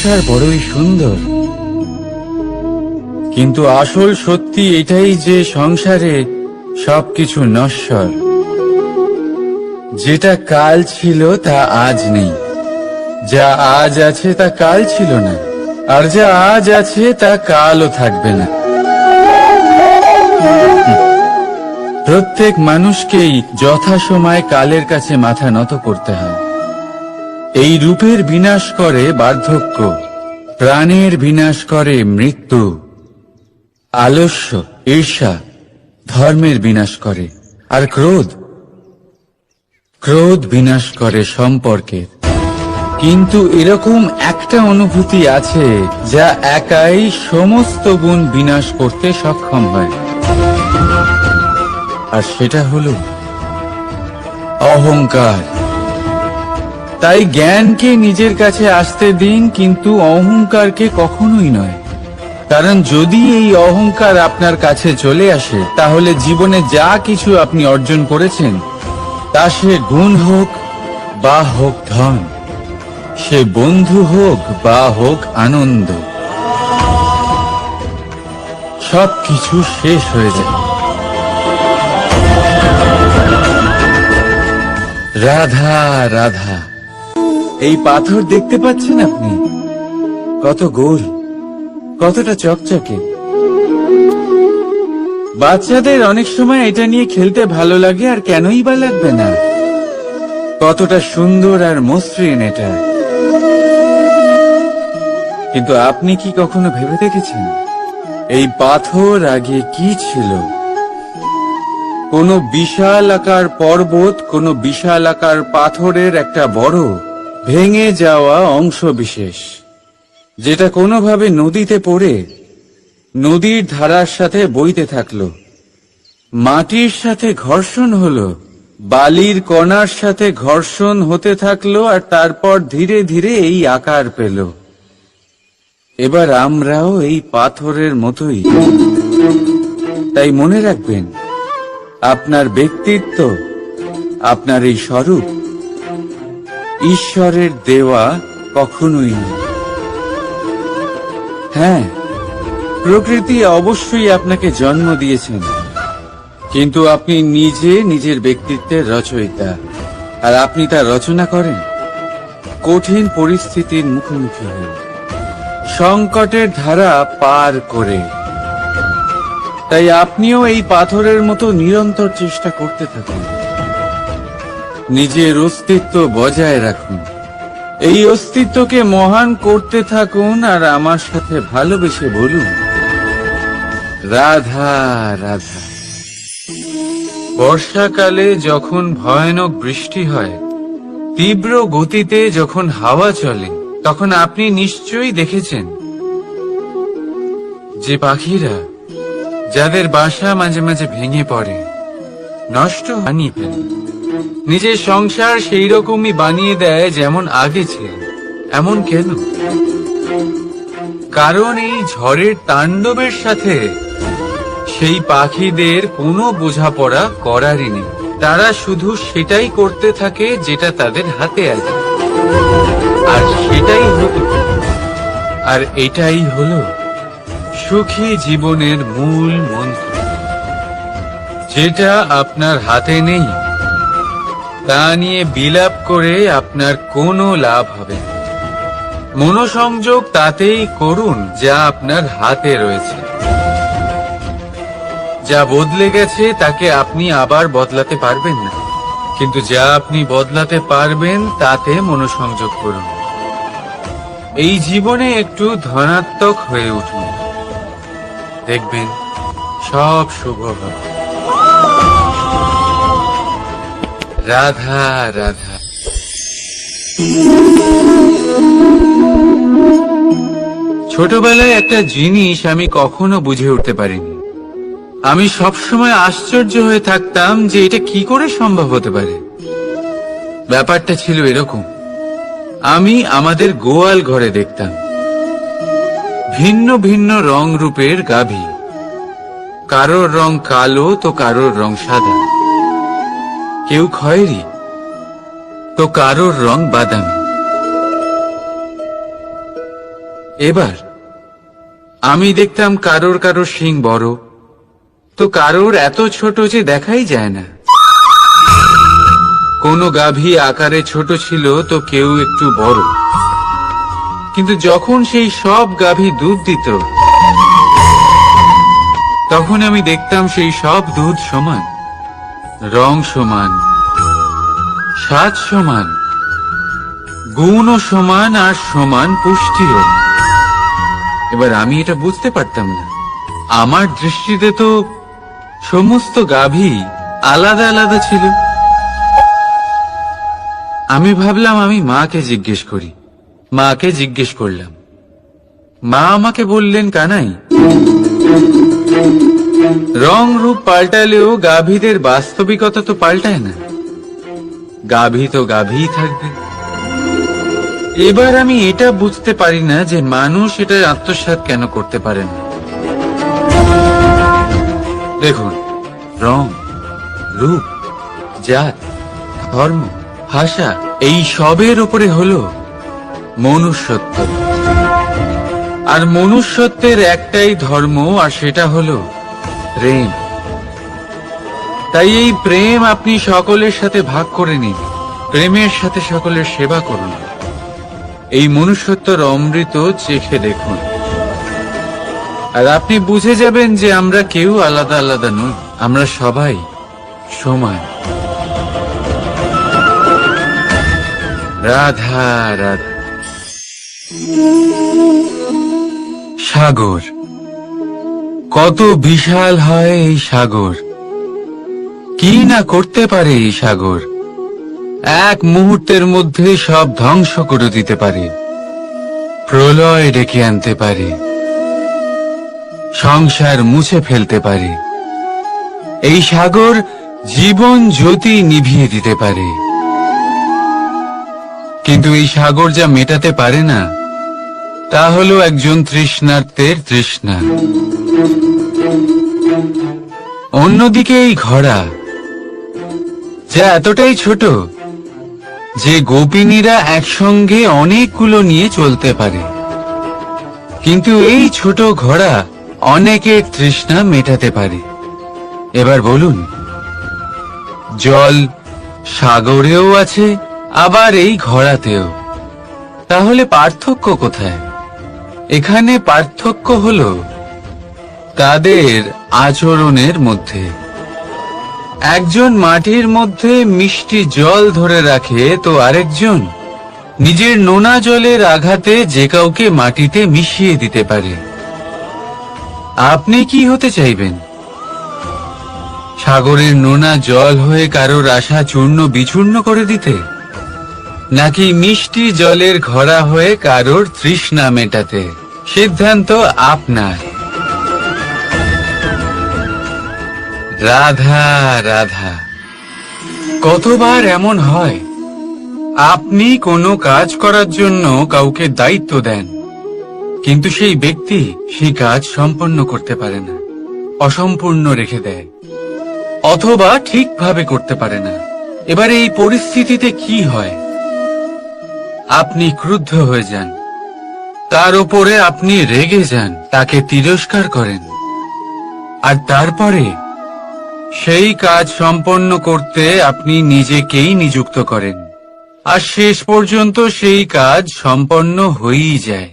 সংসার বড়ই সুন্দর, কিন্তু আসল সত্যি এটাই যে সংসারে সবকিছু নশ্বর। যেটা কাল ছিল তা আজ নেই, যা আজ আছে তা কাল ছিল না, আর যা আজ আছে তা কালও থাকবে না। প্রত্যেক মানুষকেই যথাসময়ে কালের কাছে মাথা নত করতে হয়। এই রূপের বিনাশ করে বার্ধক্য, প্রাণের বিনাশ করে মৃত্যু, আলস্য, ঈর্ষা ধর্মের বিনাশ করে, আর ক্রোধ বিনাশ করে সম্পর্কের। কিন্তু এরকম একটা অনুভূতি আছে যা একাই সমস্ত গুণ বিনাশ করতে সক্ষম হয়, আর সেটা হলো অহংকার। তাই জ্ঞানকে নিজের কাছে আসতে দিন, কিন্তু অহংকারকে কখনোই নয়। কারণ যদি এই অহংকার আপনার কাছে চলে আসে, তাহলে জীবনে যা কিছু আপনি অর্জন করেছেন, তা সে গুণ হোক বা হোক ধন, সে বন্ধু হোক বা হোক আনন্দ, সবকিছু শেষ হয়ে যায়। রাধা রাধা। এই পাথর দেখতে পাচ্ছেন আপনি? কত গোল, কতটা চকচকে। বাচ্চাদের অনেক সময় এটা নিয়ে খেলতে ভালো লাগে, আর কেনই বা লাগবে না। কতটা সুন্দর আর মসৃণ এটা। কিন্তু আপনি কি কখনো ভেবে দেখেছেন এই পাথর আগে কি ছিল? কোন বিশাল আকার পর্বত, কোন বিশাল আকার পাথরের একটা বড় ভেঙে যাওয়া অংশ বিশেষ, যেটা কোনোভাবে নদীতে পড়ে নদীর ধারার সাথে বইতে থাকলো, মাটির সাথে ঘর্ষণ হলো, বালির কণার সাথে ঘর্ষণ হতে থাকলো, আর তারপর ধীরে ধীরে এই আকার পেল। এবার আমরাও এই পাথরের মতোই। তাই মনে রাখবেন, আপনার ব্যক্তিত্ব, আপনার এই স্বরূপ ঈশ্বরের দেওয়া কখনোই নয়। হ্যাঁ, প্রকৃতি অবশ্যই আপনাকে জন্ম দিয়েছেন, কিন্তু আপনি নিজে নিজের ব্যক্তিত্বের রচয়িতা, আর আপনি তা রচনা করেন কঠিন পরিস্থিতির মুখোমুখি হয়ে, সংকটের ধারা পার করে। তাই আপনিও এই পাথরের মতো নিরন্তর চেষ্টা করতে থাকুন, নিজের অস্তিত্ব বজায় রাখুন, এই অস্তিত্বকে মহান করতে থাকুন, আর আমার সাথে ভালোবেসে বলুন রাধা রাধা। বর্ষাকালে যখন ভয়ানক বৃষ্টি হয়, তীব্র গতিতে যখন হাওয়া চলে, তখন আপনি নিশ্চয়ই দেখেছেন যে পাখিরা, যাদের বাসা মাঝে মাঝে ভেঙে পড়ে, নষ্ট হানিয়ে ফেলে, নিজের সংসার সেই রকমই বানিয়ে দেয় যেমন আগে ছিল। এমন কেন? কারণ এই ঝড়ের তাণ্ডবের সাথে সেই পাখিদের কোনো বোঝাপড়া করারই নেই। তারা শুধু সেটাই করতে থাকে যেটা তাদের হাতে আছে, আর সেটাই হলো, আর এটাই হলো সুখী জীবনের মূল মন্ত্র। যেটা আপনার হাতে নেই, তা নিয়ে বিলাপ করে আপনার কোনো লাভ হবে না। মনোসংযোগ তাতেই করুন যা আপনার হাতে রয়েছে। যা বদলে গেছে তাকে আপনি আবার বদলাতে পারবেন না, কিন্তু যা আপনি বদলাতে পারবেন তাতে মনোসংযোগ করুন। এই জীবনে একটু ধনাত্মক হয়ে উঠুন, দেখবেন সব শুভ হবে। রাধা রাধা। ছোটবেলায় একটা জিনিস আমি কখনো বুঝে উঠতে পারিনি। আমি সবসময় আশ্চর্য হয়ে থাকতাম যে এটা কি করে সম্ভব হতে পারে। ব্যাপারটা ছিল এরকম, আমি আমাদের গোয়াল ঘরে দেখতাম ভিন্ন ভিন্ন রং রূপের গাভী। কারোর রং কালো তো কারোর রং সাদা, কেউ খয়েরি তো কারোর রং বাদামি। এবার আমি দেখতাম কারোর কারোর শিং বড়, তো কারোর এত ছোট যে দেখাই যায় না। কোনো গাভী আকারে ছোট ছিল তো কেউ একটু বড়, কিন্তু যখন সেই সব গাভী দুধ দিত তখন আমি দেখতাম সেই সব দুধ সমান, রং সমান, স্বাদ সমান, গুণও সমান, আর সমান পুষ্টিও। এবার আমি এটা বুঝতে পারতাম না। আমার দৃষ্টিতে তো সমস্ত গাভী আলাদা আলাদা ছিল। আমি ভাবলাম আমি মাকে জিজ্ঞেস করি। মাকে জিজ্ঞেস করলাম। মা আমাকে বললেন, কানাই, রং রূপ পাল্টালেও গাভীদের বাস্তবিকতা তো পাল্টায় না। গাভী তো গাভীই থাকবে। এবার আমি এটা বুঝতে পারি না যে মানুষ এটা আত্মসাৎ কেন করতে পারে না। দেখুন, রং, রূপ, জাত, ধর্ম, ভাষা, এই সবের উপরে হলো মনুষ্যত্ব। আর মনুষ্যত্বের একটাই ধর্ম, আর সেটা হলো প্রেম। তাই এই প্রেম আপনি সকলের সাথে ভাগ করে নিন, প্রেমের সাথে সকলের সেবা করুন। এই মনুষ্যত্বর অমৃত চেখে দেখুন, আর আপনি বুঝে যাবেন যে আমরা কেউ আলাদা আলাদা নই, আমরা সবাই সমান। রাধা রাধা। সাগর, কত বিশাল হয় এই সাগর! কি না করতে পারে এই সাগর! এক মুহূর্তের মধ্যে সব ধ্বংস করে দিতে পারে, প্রলয় ডেকে আনতে পারে, সংসার মুছে ফেলতে পারে। এই সাগর জীবন জ্যোতি নিভিয়ে দিতে পারে। কিন্তু এই সাগর যা মেটাতে পারে না তা হলো একজন তৃষ্ণার্তের তৃষ্ণা। অন্যদিকে এই ঘোড়া, যা এতটাই ছোট যে গোপিনীরা একসঙ্গে অনেকগুলো নিয়ে চলতে পারে, কিন্তু এই ছোট ঘোড়া অনেকের তৃষ্ণা মেটাতে পারে। এবার বলুন, জল সাগরেও আছে, আবার এই ঘোড়াতেও। তাহলে পার্থক্য কোথায়? এখানে পার্থক্য হলো তাদের আচরণের মধ্যে। একজন মাটির মধ্যে মিষ্টি জল ধরে রাখে, তো আরেকজন নিজের নোনা জলের আঘাতে যে কাউকে মাটিতে মিশিয়ে দিতে পারে। আপনি কি হতে চাইবেন? সাগরের নোনা জল হয়ে কারোর আশা চূর্ণ বিচূর্ণ করে দিতে, নাকি মিষ্টি জলের ঘোড়া হয়ে কারোর তৃষ্ণা মেটাতে? সিদ্ধান্ত আপনার। রাধা রাধা। কতবার এমন হয় আপনি কোনো কাজ করার জন্য কাউকে দায়িত্ব দেন, কিন্তু সেই ব্যক্তি সেই কাজ সম্পন্ন করতে পারে না, অসম্পূর্ণ রেখে দেয়, অথবা ঠিকভাবে করতে পারে না। এবার এই পরিস্থিতিতে কি হয়? আপনি ক্রুদ্ধ হয়ে যান, তার উপরে আপনি রেগে যান, তাকে তিরস্কার করেন, আর তারপরে সেই কাজ সম্পন্ন করতে আপনি নিজেকেই নিযুক্ত করেন, আর শেষ পর্যন্ত সেই কাজ সম্পন্ন হয়েই যায়।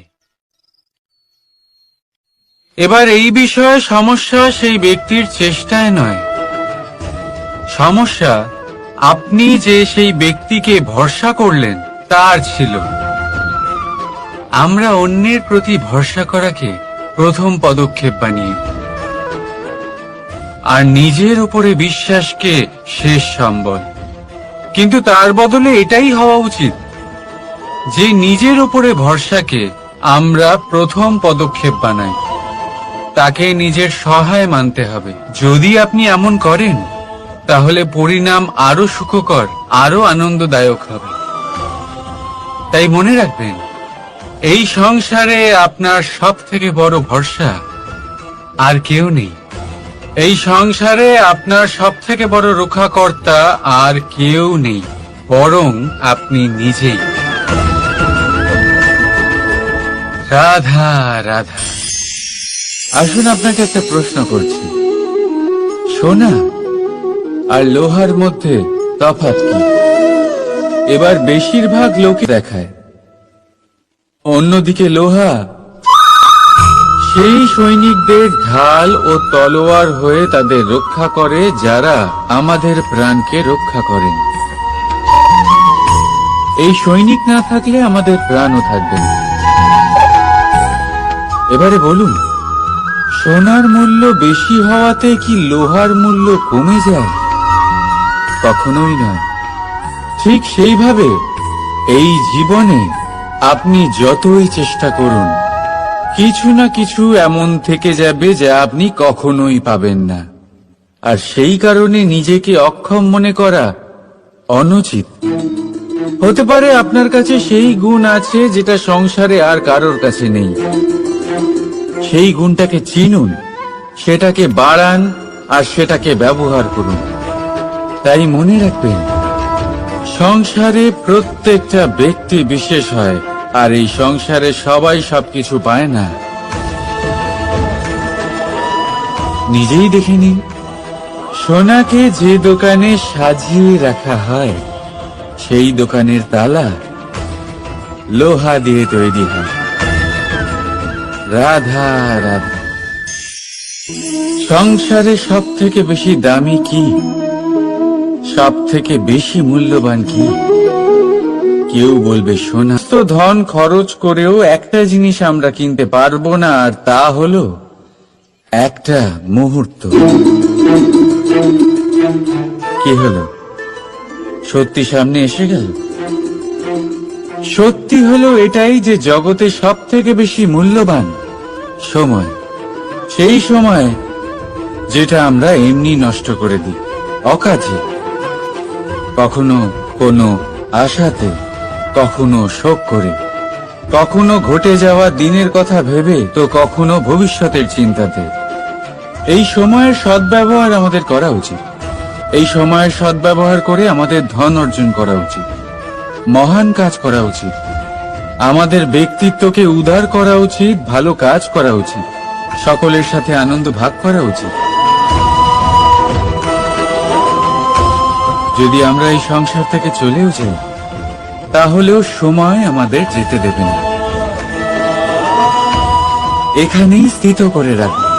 এবার এই বিষয়ে সমস্যা সেই ব্যক্তির চেষ্টায় নয়, সমস্যা আপনি যে সেই ব্যক্তিকে ভরসা করলেন তার ছিল। আমরা অন্যের প্রতি ভরসা করাকে প্রথম পদক্ষেপ বানিয়ে, আর নিজের উপরে বিশ্বাসকে শেষ সম্বল। কিন্তু তার বদলে এটাই হওয়া উচিত যে নিজের উপরে ভরসাকে আমরা প্রথম পদক্ষেপ বানাই, তাকে নিজের সহায় মানতে হবে। যদি আপনি এমন করেন তাহলে পরিণাম আরো সুখকর, আরো আনন্দদায়ক হবে। তাই মনে রাখবেন, এই সংসারে আপনার সব থেকে বড় ভরসা আর কেউ নেই। এই সংসারে আপনার সব থেকে বড় রক্ষাকর্তা আর কেউ নেই, বরং আপনি নিজেই। রাধা রাধা। আসুন আপনাকে একটা প্রশ্ন করছি, সোনা আর লোহার মধ্যে তফাৎ কি? এবার বেশিরভাগ লোকে দেখায় অন্যদিকে লোহা সেই সৈনিকদের ঢাল ও তলোয়ার হয়ে তাদের রক্ষা করে যারা আমাদের প্রাণকে রক্ষা করেন। এই সৈনিক না থাকলে আমাদের প্রাণও থাকবে না। এবারে বলুন, সোনার মূল্য বেশি হওয়াতে কি লোহার মূল্য কমে যায়? কখনোই নয়। ঠিক সেইভাবে এই জীবনে আপনি যতই চেষ্টা করুন, কিছু না কিছু এমন থেকে যাবে যা আপনি কখনোই পাবেন না। আর সেই কারণে নিজেকে অক্ষম মনে করা অনুচিত। হতে পারে আপনার কাছে সেই গুণ আছে যেটা সংসারে আর কারোর কাছে নেই। সেই গুণটাকে চিনুন, সেটাকে বাড়ান আর সেটাকে ব্যবহার করুন। তাই মনে রাখবেন, সংসারে প্রত্যেকটা ব্যক্তি বিশেষ হয়, আর এই সংসারে সবাই সবকিছু পায় না। নিজেই দেখে নিন, সোনাকে যে দোকানে সাজিয়ে রাখা হয় সেই দোকানের তালা লোহা দিয়ে তৈরি হয়। রাধা রাধা। সংসারে সব থেকে বেশি দামি কি, সব থেকে বেশি মূল্যবান কি? কেউ বলবে সোনা। তো ধন খরচ করেও একটা জিনিস আমরা কিনতে পারবো না, আর তা হলো একটা মুহূর্ত। কি হলো? সত্যি সামনে এসে গেল। সত্যি হলো এটাই যে জগতে সব থেকে বেশি মূল্যবান সময়। সেই সময় যেটা আমরা এমনি নষ্ট করে দিই, অকাজে, কখনো কোনো আশাতে, কখনো শোক করে, কখনো ঘটে যাওয়া দিনের কথা ভেবে, তো কখনো ভবিষ্যতের চিন্তাতে। এই সময়ের সদ্ব্যবহার আমাদের করা উচিত। এই সময়ের সদ্ব্যবহার করে আমাদের ধন অর্জন করা উচিত, মহান কাজ করা উচিত, আমাদের ব্যক্তিত্বকে উদার করা উচিত, ভালো কাজ করা উচিত, সকলের সাথে আনন্দ ভাগ করা উচিত। যদি আমরা এই সংসার থেকে চলেও যাই, তাহলেও সময় আমাদের যেতে দেবে না। এখানেই স্থিত করে রাখবে,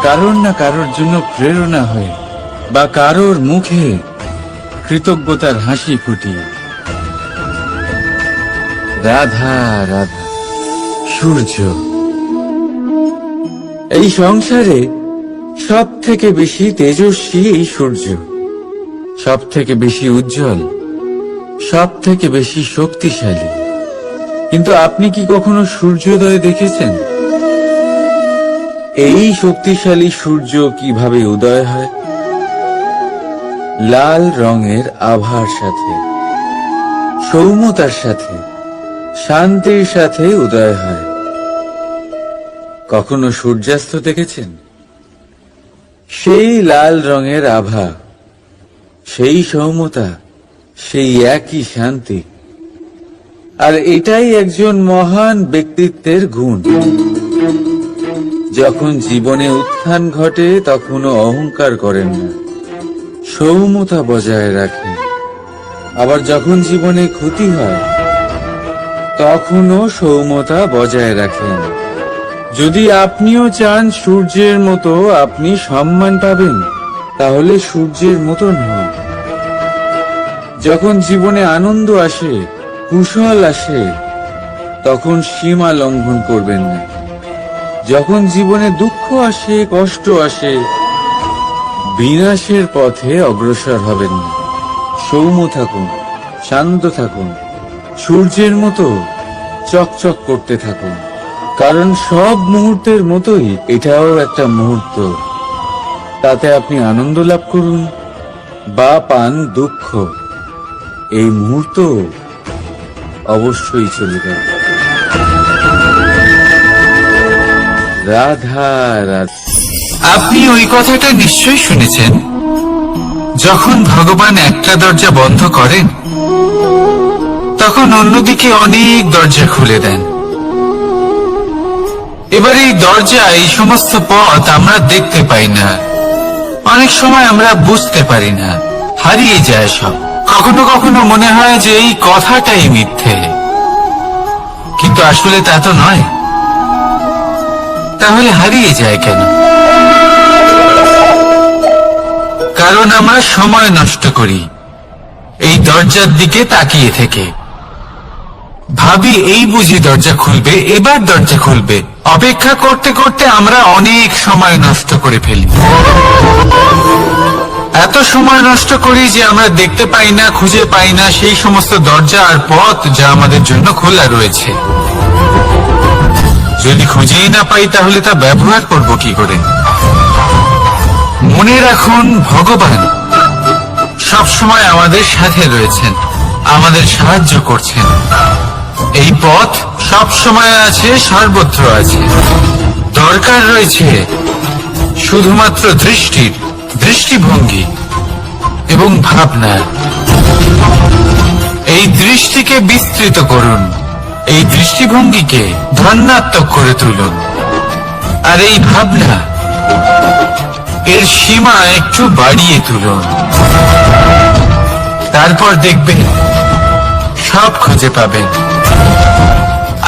কারোর না কারোর জন্য প্রেরণা হয়ে, বা কারোর মুখে কৃতজ্ঞতার হাসি ফুটিয়ে। রাধা রাধা। সূর্য। এই সংসারে সব থেকে বেশি তেজস্বী এই সূর্য, সব থেকে বেশি উজ্জ্বল, সব থেকে বেশি শক্তিশালী। কিন্তু আপনি কি কখনো সূর্যোদয় দেখেছেন? এই শক্তিশালী সূর্য কিভাবে উদয় হয়? লাল রঙের আভার সাথে, সৌম্যতার সাথে, শান্তির সাথে উদয় হয়। কখনো সূর্যাস্ত দেখেছেন? সেই লাল রঙের আভা, সেই সৌম্যতা, সেই একই শান্তি। আর এটাই একজন মহান ব্যক্তিত্বের গুণ। যখন জীবনে উত্থান ঘটে তখনও অহংকার করেন না, সৌম্যতা বজায় রাখেন। আবার যখন জীবনে ক্ষতি হয় তখনও সৌম্যতা বজায় রাখেন। যদি আপনিও চান সূর্যের মতো আপনি সম্মান পাবেন, তাহলে সূর্যের মতন হন। যখন জীবনে আনন্দ আসে, কুশল আসে, তখন সীমা লঙ্ঘন করবেন না। যখন জীবনে দুঃখ আসে, কষ্ট আসে, বিনাশের পথে অগ্রসর হবেন না। সৌম্য থাকুন, শান্ত থাকুন, সূর্যের মতো চকচক করতে থাকুন। কারণ সব মুহূর্তের মতোই এটাও একটা মুহূর্ত। তাতে আপনি আনন্দ লাভ করুন বা পান দুঃখ, এই মুহূর্ত অবশ্যই চলে যাবে। রাধা রাধা। আপনি ওই কথাটা নিশ্চয়ই শুনেছেন, যখন ভগবান একটা দরজা বন্ধ করেন তখন অন্যদিকে অনেক দরজা খুলে দেন। এবার এই দরজা, এই সমস্ত পথ আমরা দেখতে পাই না, অনেক সময় আমরা বুঝতে পারি না, হারিয়ে যায় সব। কখনো কখনো মনে হয় যে এই কথাটাই মিথ্যে, কিন্তু আসলে তা তো নয়। তাহলে হারিয়ে যায় কেন? কারণ আমরা সময় নষ্ট করি এই দরজার দিকে তাকিয়ে থেকে। ভাবি এই বুঝি দরজা খুলবে, এবার দরজা খুলবে। অপেক্ষা করতে করতে আমরা অনেক সময় নষ্ট করে ফেলি। এত সময় নষ্ট করি যে আমরা দেখতে পাই না, খুঁজে পাই না সেই সমস্ত দরজা আর পথ যা আমাদের জন্য খোলা রয়েছে। যদি খুঁজেই না পাই তাহলে তা ব্যবহার করব কি করে? মনে রাখুন, ভগবান সবসময় আমাদের সাথে রয়েছেন, আমাদের সাহায্য করছেন। এই পথ সব সময় আছে, সর্বত্র আছে। দরকার রয়েছে শুধুমাত্র দৃষ্টির, দৃষ্টিভঙ্গি এবং ভাবনা। এই দৃষ্টিকে বিস্তৃত করুন, এই দৃষ্টিভঙ্গিকে ধনাত্মক করে তুলুন, আর এই ভাবনা, এর সীমা একটু বাড়িয়ে তুলুন। তারপর দেখবেন সব খুঁজে পাবেন।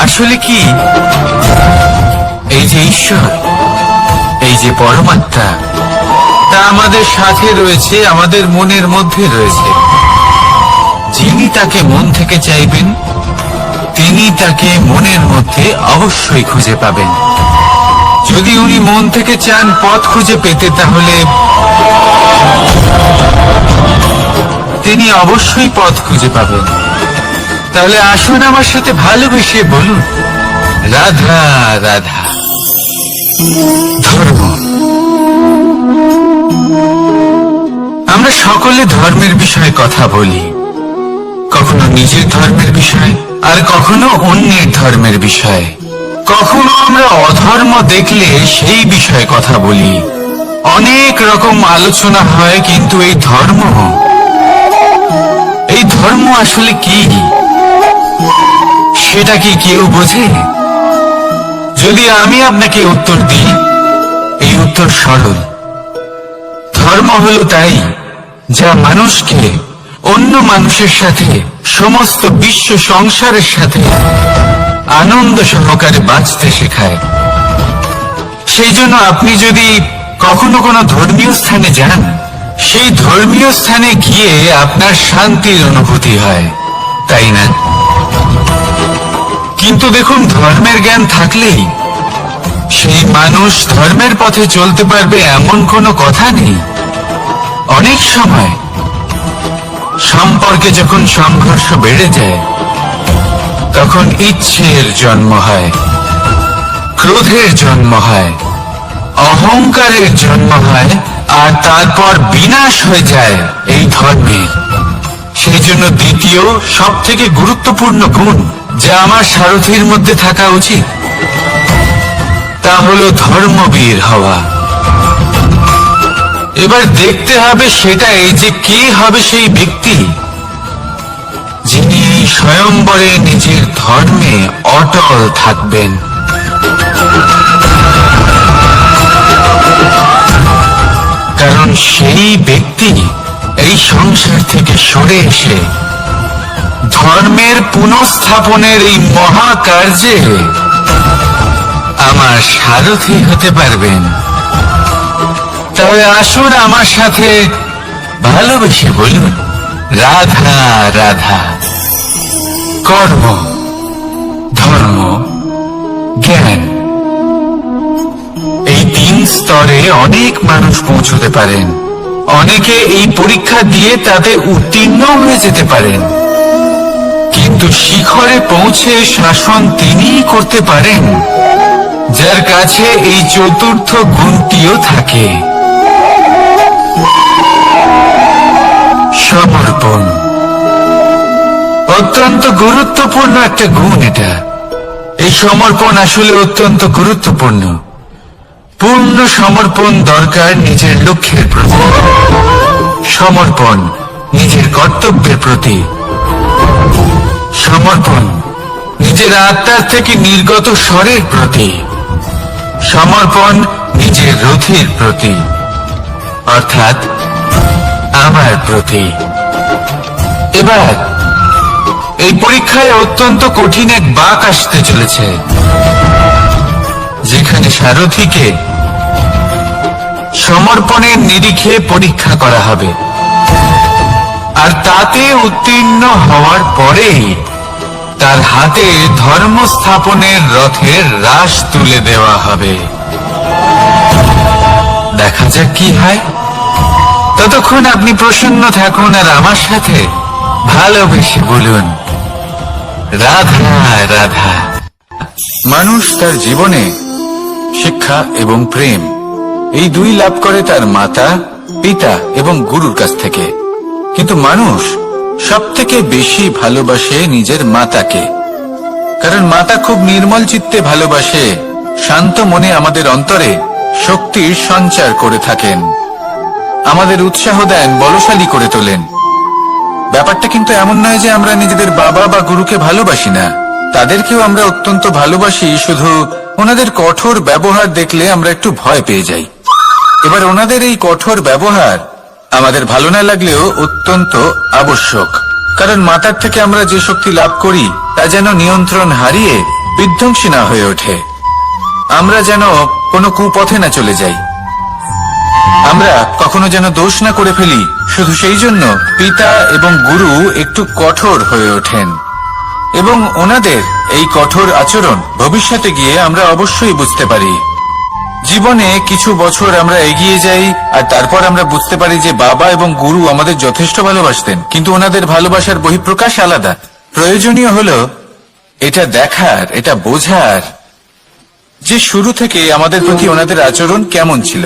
আসলে কি, এই যে ঈশ্বর, এই যে পরমাত্মা, তা আমাদের সাথে রয়েছে, আমাদের মনের মধ্যে রয়েছে। যিনি তাকে মন থেকে চাইবেন, তিনি তাকে মনের মধ্যে অবশ্যই খুঁজে পাবেন। যদি উনি মন থেকে চান পথ খুঁজে পেতে, তাহলে তিনি অবশ্যই পথ খুঁজে পাবেন। তাহলে আসুন আমার সাথে ভালোবেসে বলুন, রাধা রাধা। ধর্ম। আমরা সকলে ধর্মের বিষয়ে কথা বলি, কখনো নিজের ধর্মের বিষয়, আর কখনো অন্যের ধর্মের বিষয়। কখনো আমরা অধর্ম দেখলে সেই বিষয়ে কথা বলি। অনেক রকম আলোচনা হয়, কিন্তু এই ধর্ম আসলে কি, সেটা কি কেউ বোঝে? যদি আমি আপনাকে উত্তর দিই, এই উত্তর সরল। ধর্ম হলো তাই যা মানুষকে অন্য মানুষের সাথে, সমস্ত বিশ্ব সংসারের সাথে আনন্দ সহকারে বাঁচতে শেখায়। সেই জন্য আপনি যদি কখনো কোনো ধর্মীয় স্থানে যান, সেই ধর্মীয় স্থানে গিয়ে আপনার শান্তির অনুভূতি হয়, তাই না? কিন্তু দেখুন, ধর্মের জ্ঞান থাকলেই সেই মানুষ ধর্মের পথে চলতে পারবে এমন কোনো কথা নেই। অনেক সময় সম্পর্কে যখন সংঘর্ষ বেড়ে যায়, তখন ইচ্ছের জন্ম হয়, ক্রোধের জন্ম হয়, অহংকারের জন্ম হয়, আর তারপর বিনাশ হয়ে যায় এই ধর্মের। সেই জন্য দ্বিতীয় সব থেকে গুরুত্বপূর্ণ গুণ যা আমার সারথীর মধ্যে থাকা উচিত, তা হলো ধর্মবীর হওয়া। এবার দেখতে হবে সেটাই যে কে হবে সেই ব্যক্তি যিনি স্বয়ম্বরে নিজের ধর্মে অটল থাকবেন। কারণ সেই ব্যক্তি এই সংসার থেকে সরে এসে ধর্মের পুনঃস্থাপনের এই মহাকার্যে আমার সারথী হতে পারবেন। তাহলে আসুন আমার সাথে ভালোবেসে বলুন, রাধা রাধা। কর্ম, ধর্ম, জ্ঞান, এই তিন স্তরে অনেক মানুষ পৌঁছতে পারেন। অনেকে এই পরীক্ষা দিয়ে তাতে উত্তীর্ণ হয়ে যেতে পারেন, কিন্তু শিখরে পৌঁছে শাসন তিনিই করতে পারেন যার কাছে এই চতুর্থ গুণটিও থাকে, সমর্পণ। অত্যন্ত গুরুত্বপূর্ণ একটা গুণ এটা। এই সমর্পণ আসলে অত্যন্ত গুরুত্বপূর্ণ। পূর্ণ সমর্পণ দরকার নিজের লক্ষ্যের প্রতি, সমর্পণ নিজের কর্তব্যের প্রতি, সমর্পণ নিজের আত্মার থেকে নির্গত স্বরের প্রতি, সমর্পণ নিজের রথের প্রতি, অর্থাৎ আমার প্রতি। এবার এই পরীক্ষায় অত্যন্ত কঠিন এক বাঁক আসতে চলেছে, যেখানে সারথীকে সমর্পণের নিরিখে পরীক্ষা করা হবে, আর তাতে উত্তীর্ণ হওয়ার পরেই তার হাতে ধর্ম স্থাপনের রথের রাশ তুলে দেওয়া হবে। দেখা যাক কি হয়। ততক্ষণ আপনি প্রসন্ন থাকুন আর আমার সাথে ভালোবেসে বলুন, রাধা রাধা। মানুষ তার জীবনে শিক্ষা এবং প্রেম এই দুই লাভ করে তার মাতা, পিতা এবং গুরুর কাছ থেকে। কিন্তু মানুষ সবথেকে বেশি ভালোবাসে নিজের মাতাকে, কারণ মাতা খুব নির্মল চিত্তে ভালোবাসে, শান্ত মনে আমাদের অন্তরে শক্তির সঞ্চার করে থাকেন, আমাদের উৎসাহ দেন, বলশালী করে তোলেন। ব্যাপারটা কিন্তু এমন নয় যে আমরা নিজেদের বাবা বা গুরুকে ভালোবাসি না, তাদেরকেও আমরা অত্যন্ত ভালোবাসি, শুধু ওনাদের কঠোর ব্যবহার দেখলে আমরা একটু ভয় পেয়ে যাই। এবার ওনাদের এই কঠোর ব্যবহার আমাদের ভালো না লাগলেও অত্যন্ত আবশ্যক, কারণ মাতার থেকে আমরা যে শক্তি লাভ করি তা যেন নিয়ন্ত্রণ হারিয়ে বিধ্বংসী না হয়ে ওঠে, আমরা যেন কোনো কুপথে না চলে যাই, আমরা কখনো যেন দোষ না করে ফেলি। শুধু সেই জন্য পিতা এবং গুরু একটু কঠোর হয়ে ওঠেন, এবং ওনাদের এই কঠোর আচরণ ভবিষ্যতে গিয়ে আমরা অবশ্যই বুঝতে পারি। জীবনে কিছু বছর আমরা এগিয়ে যাই আর তারপর আমরা বুঝতে পারি যে বাবা এবং গুরু আমাদের যথেষ্ট ভালোবাসতেন, কিন্তু ওনাদের ভালোবাসার বহিঃপ্রকাশ আলাদা। প্রয়োজনীয় হলো এটা দেখার, এটা বোঝার যে শুরু থেকে আমাদের প্রতি ওনাদের আচরণ কেমন ছিল।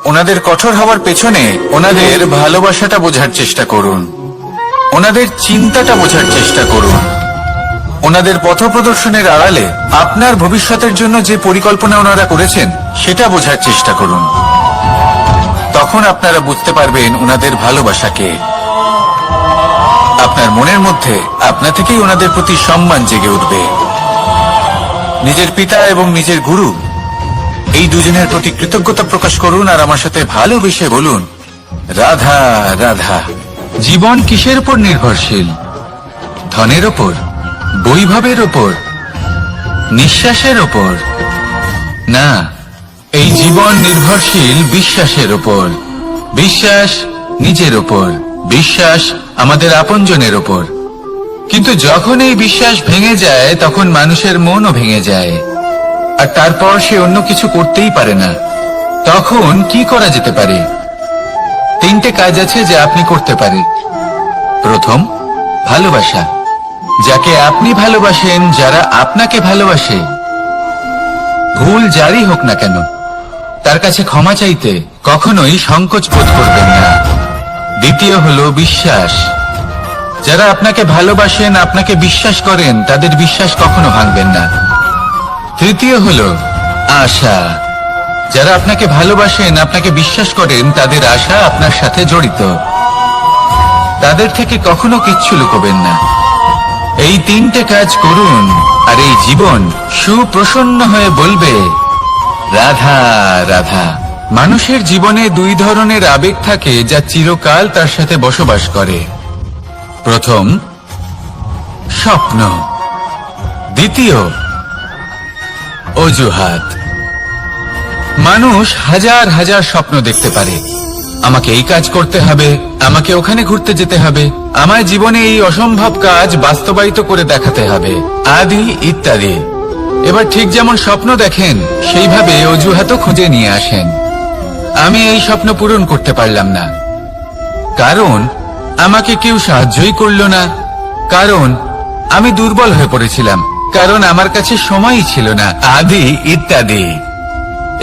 ওনাদের কঠোর হওয়ার পেছনে ওনাদের ভালোবাসাটা বোঝার চেষ্টা করুন, ওনাদের চিন্তাটা বোঝার চেষ্টা করুন, ওনাদের পথপ্রদর্শনের আড়ালে আপনার ভবিষ্যতের জন্য যে পরিকল্পনা ওনারা করেছেন সেটা বোঝার চেষ্টা করুন। তখন আপনারা বুঝতে পারবেন ওনাদের ভালোবাসাকে। আপনার মনের মধ্যে আপনা থেকেই ওনাদের প্রতি সম্মান জেগে উঠবে। নিজের পিতা এবং নিজের গুরু এই দুজনের প্রতি কৃতজ্ঞতা প্রকাশ করুন আর আমার সাথে ভালোবেসে বলুন, রাধা রাধা। জীবন কিসের উপর নির্ভরশীল? ধনের ওপর, বৈভবের ওপর, নিঃশ্বাসের ওপর? না, এই জীবন নির্ভরশীল বিশ্বাসের ওপর। বিশ্বাস নিজের ওপর, বিশ্বাস আমাদের আপনজনের ওপর। কিন্তু যখন এই বিশ্বাস ভেঙে যায় তখন মানুষের মনও ভেঙে যায়, আর তারপর সে অন্য কিছু করতেই পারে না। তখন কি করা যেতে পারে? 3টে কাজ আছে যা আপনি করতে পারেন। প্রথম, ভালোবাসা। যাকে আপনি ভালোবাসেন, যারা আপনাকে ভালোবাসে, ভুল যারই হোক না কেন, তার কাছে ক্ষমা চাইতে কখনোই সংকোচ বোধ করবেন না। দ্বিতীয় হলো বিশ্বাস। যারা আপনাকে ভালোবাসেন, আপনাকে বিশ্বাস করেন, তাদের বিশ্বাস কখনো ভাঙবেন না। তৃতীয় হলো আশা। যারা আপনাকে ভালোবাসেন, আপনাকে বিশ্বাস করেন, তাদের আশা আপনার সাথে জড়িত, তাদের থেকে কখনো কিচ্ছু লুকোবেন না। এই 3টে কাজ করুন আর এই জীবন সুপ্রসন্ন হয়ে বলবে, রাধা রাধা। মানুষের জীবনে 2 ধরনের আবেগ থাকে যা চিরকাল তার সাথে বসবাস করে। প্রথম, স্বপ্ন। দ্বিতীয়, অজুহাত। মানুষ হাজার হাজার স্বপ্ন দেখতে পারে। আমাকে এই কাজ করতে হবে, আমাকে ওখানে ঘুরতে যেতে হবে, আমার জীবনে এই অসম্ভব কাজ বাস্তবায়িত করে দেখাতে হবে, আদি ইত্যাদি। এবার ঠিক যেমন স্বপ্ন দেখেন সেইভাবে অজুহাতও খুঁজে নিয়ে আসেন। আমি এই স্বপ্ন পূরণ করতে পারলাম না, কারণ আমাকে কেউ সাহায্যই করল না, কারণ আমি দুর্বল হয়ে পড়েছিলাম, কারণ আমার কাছে সময়ই ছিল না, আদি ইত্যাদি।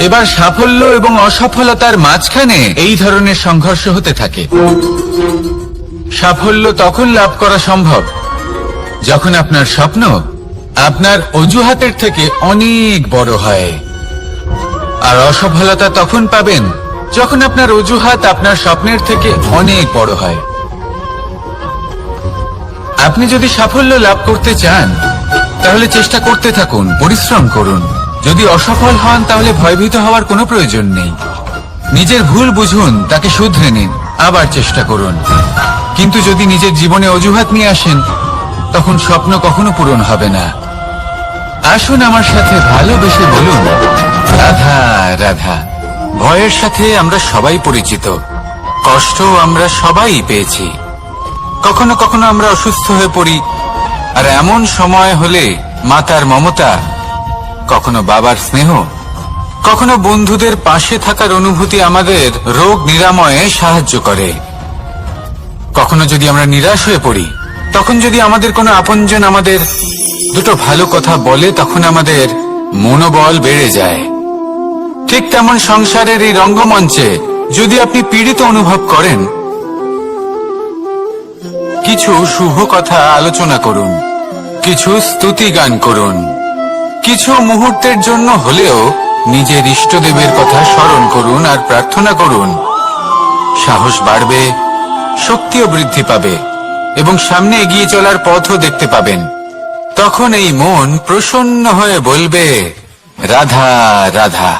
এবার সাফল্য এবং অসফলতার মাঝখানে এই ধরনের সংঘর্ষ হতে থাকে। সাফল্য তখন লাভ করা সম্ভব যখন আপনার স্বপ্ন আপনার অজুহাতের থেকে অনেক বড় হয়, আর অসফলতা তখন পাবেন যখন আপনার অজুহাত আপনার স্বপ্নের থেকে অনেক বড় হয়। আপনি যদি সাফল্য লাভ করতে চান তাহলে চেষ্টা করতে থাকুন, পরিশ্রম করুন, যদি অসফল হন তাহলে ভয়ভীত হওয়ার কোনো প্রয়োজন নেই। নিজের ভুল বুঝুন, তাকে শুধরে নিন, আবার চেষ্টা করুন। কিন্তু যদি নিজের জীবনে অজুহাত নিয়ে আসেন, তখন স্বপ্ন কখনো পূরণ হবে না। আসুন আমার সাথে ভালোবেসে বলুন, রাধা রাধা। ভয়ের সাথে আমরা সবাই পরিচিত, কষ্ট আমরা সবাই পেয়েছি। কখনো কখনো আমরা অসুস্থ হয়ে পড়ি, আর এমন সময় হলে মাতার মমতা, কখনো বাবার স্নেহ, কখনো বন্ধুদের পাশে থাকার অনুভূতি আমাদের রোগ নিরাময়ে সাহায্য করে। কখনো যদি আমরা নিরাশ হয়ে পড়ি, তখন যদি আমাদের কোনো আপনজন আমাদের দুটো ভালো কথা বলে, তখন আমাদের মনোবল বেড়ে যায়। ঠিক তেমন সংসারের এই রঙ্গমঞ্চে যদি আপনি পীড়িত অনুভব করেন, কিছু শুভ কথা আলোচনা করুন, কিছু স্তুতি গান করুন, কিছু মুহূর্তের জন্য হলেও নিজের ইষ্টদেবের কথা স্মরণ করুন আর প্রার্থনা করুন। সাহস বাড়বে, শক্তিও বৃদ্ধি পাবে এবং সামনে এগিয়ে চলার পথও দেখতে পাবেন। তখন এই মন প্রসন্ন হয়ে বলবে, রাধা রাধা।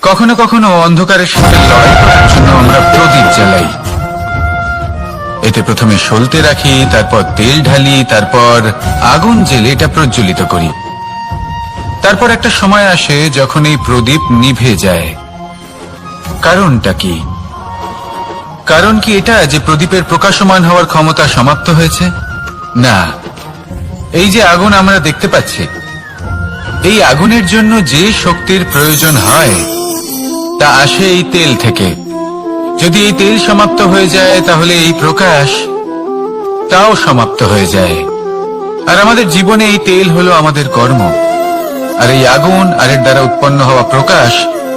কখনো কখনো অন্ধকারের সাথে লড়াই করার জন্য আমরা প্রদীপ জ্বালাই। এতে প্রথমে সলতে রাখি, তারপর তেল ঢালি, তারপর আগুন জেলে এটা প্রজ্বলিত করি। তারপর একটা সময় আসে যখন এই প্রদীপ নিভে যায়। কারণটা কি? কারণ কি এটা যে প্রদীপের প্রকাশমান হওয়ার ক্ষমতা সমাপ্ত হয়েছে? না, এই যে আগুন আমরা দেখতে পাচ্ছি, এই আগুনের জন্য যে শক্তির প্রয়োজন হয় তা আসে এই তেল থেকে। যদি এই তেল সমাপ্ত হয়ে যায়, তাহলে এই প্রকাশ তাও সমাপ্ত হয়ে যায়। আর আমাদের জীবনে এই তেল হলো আমাদের কর্ম, আর এই আগুন আর এর দ্বারা উৎপন্ন হওয়া প্রকাশ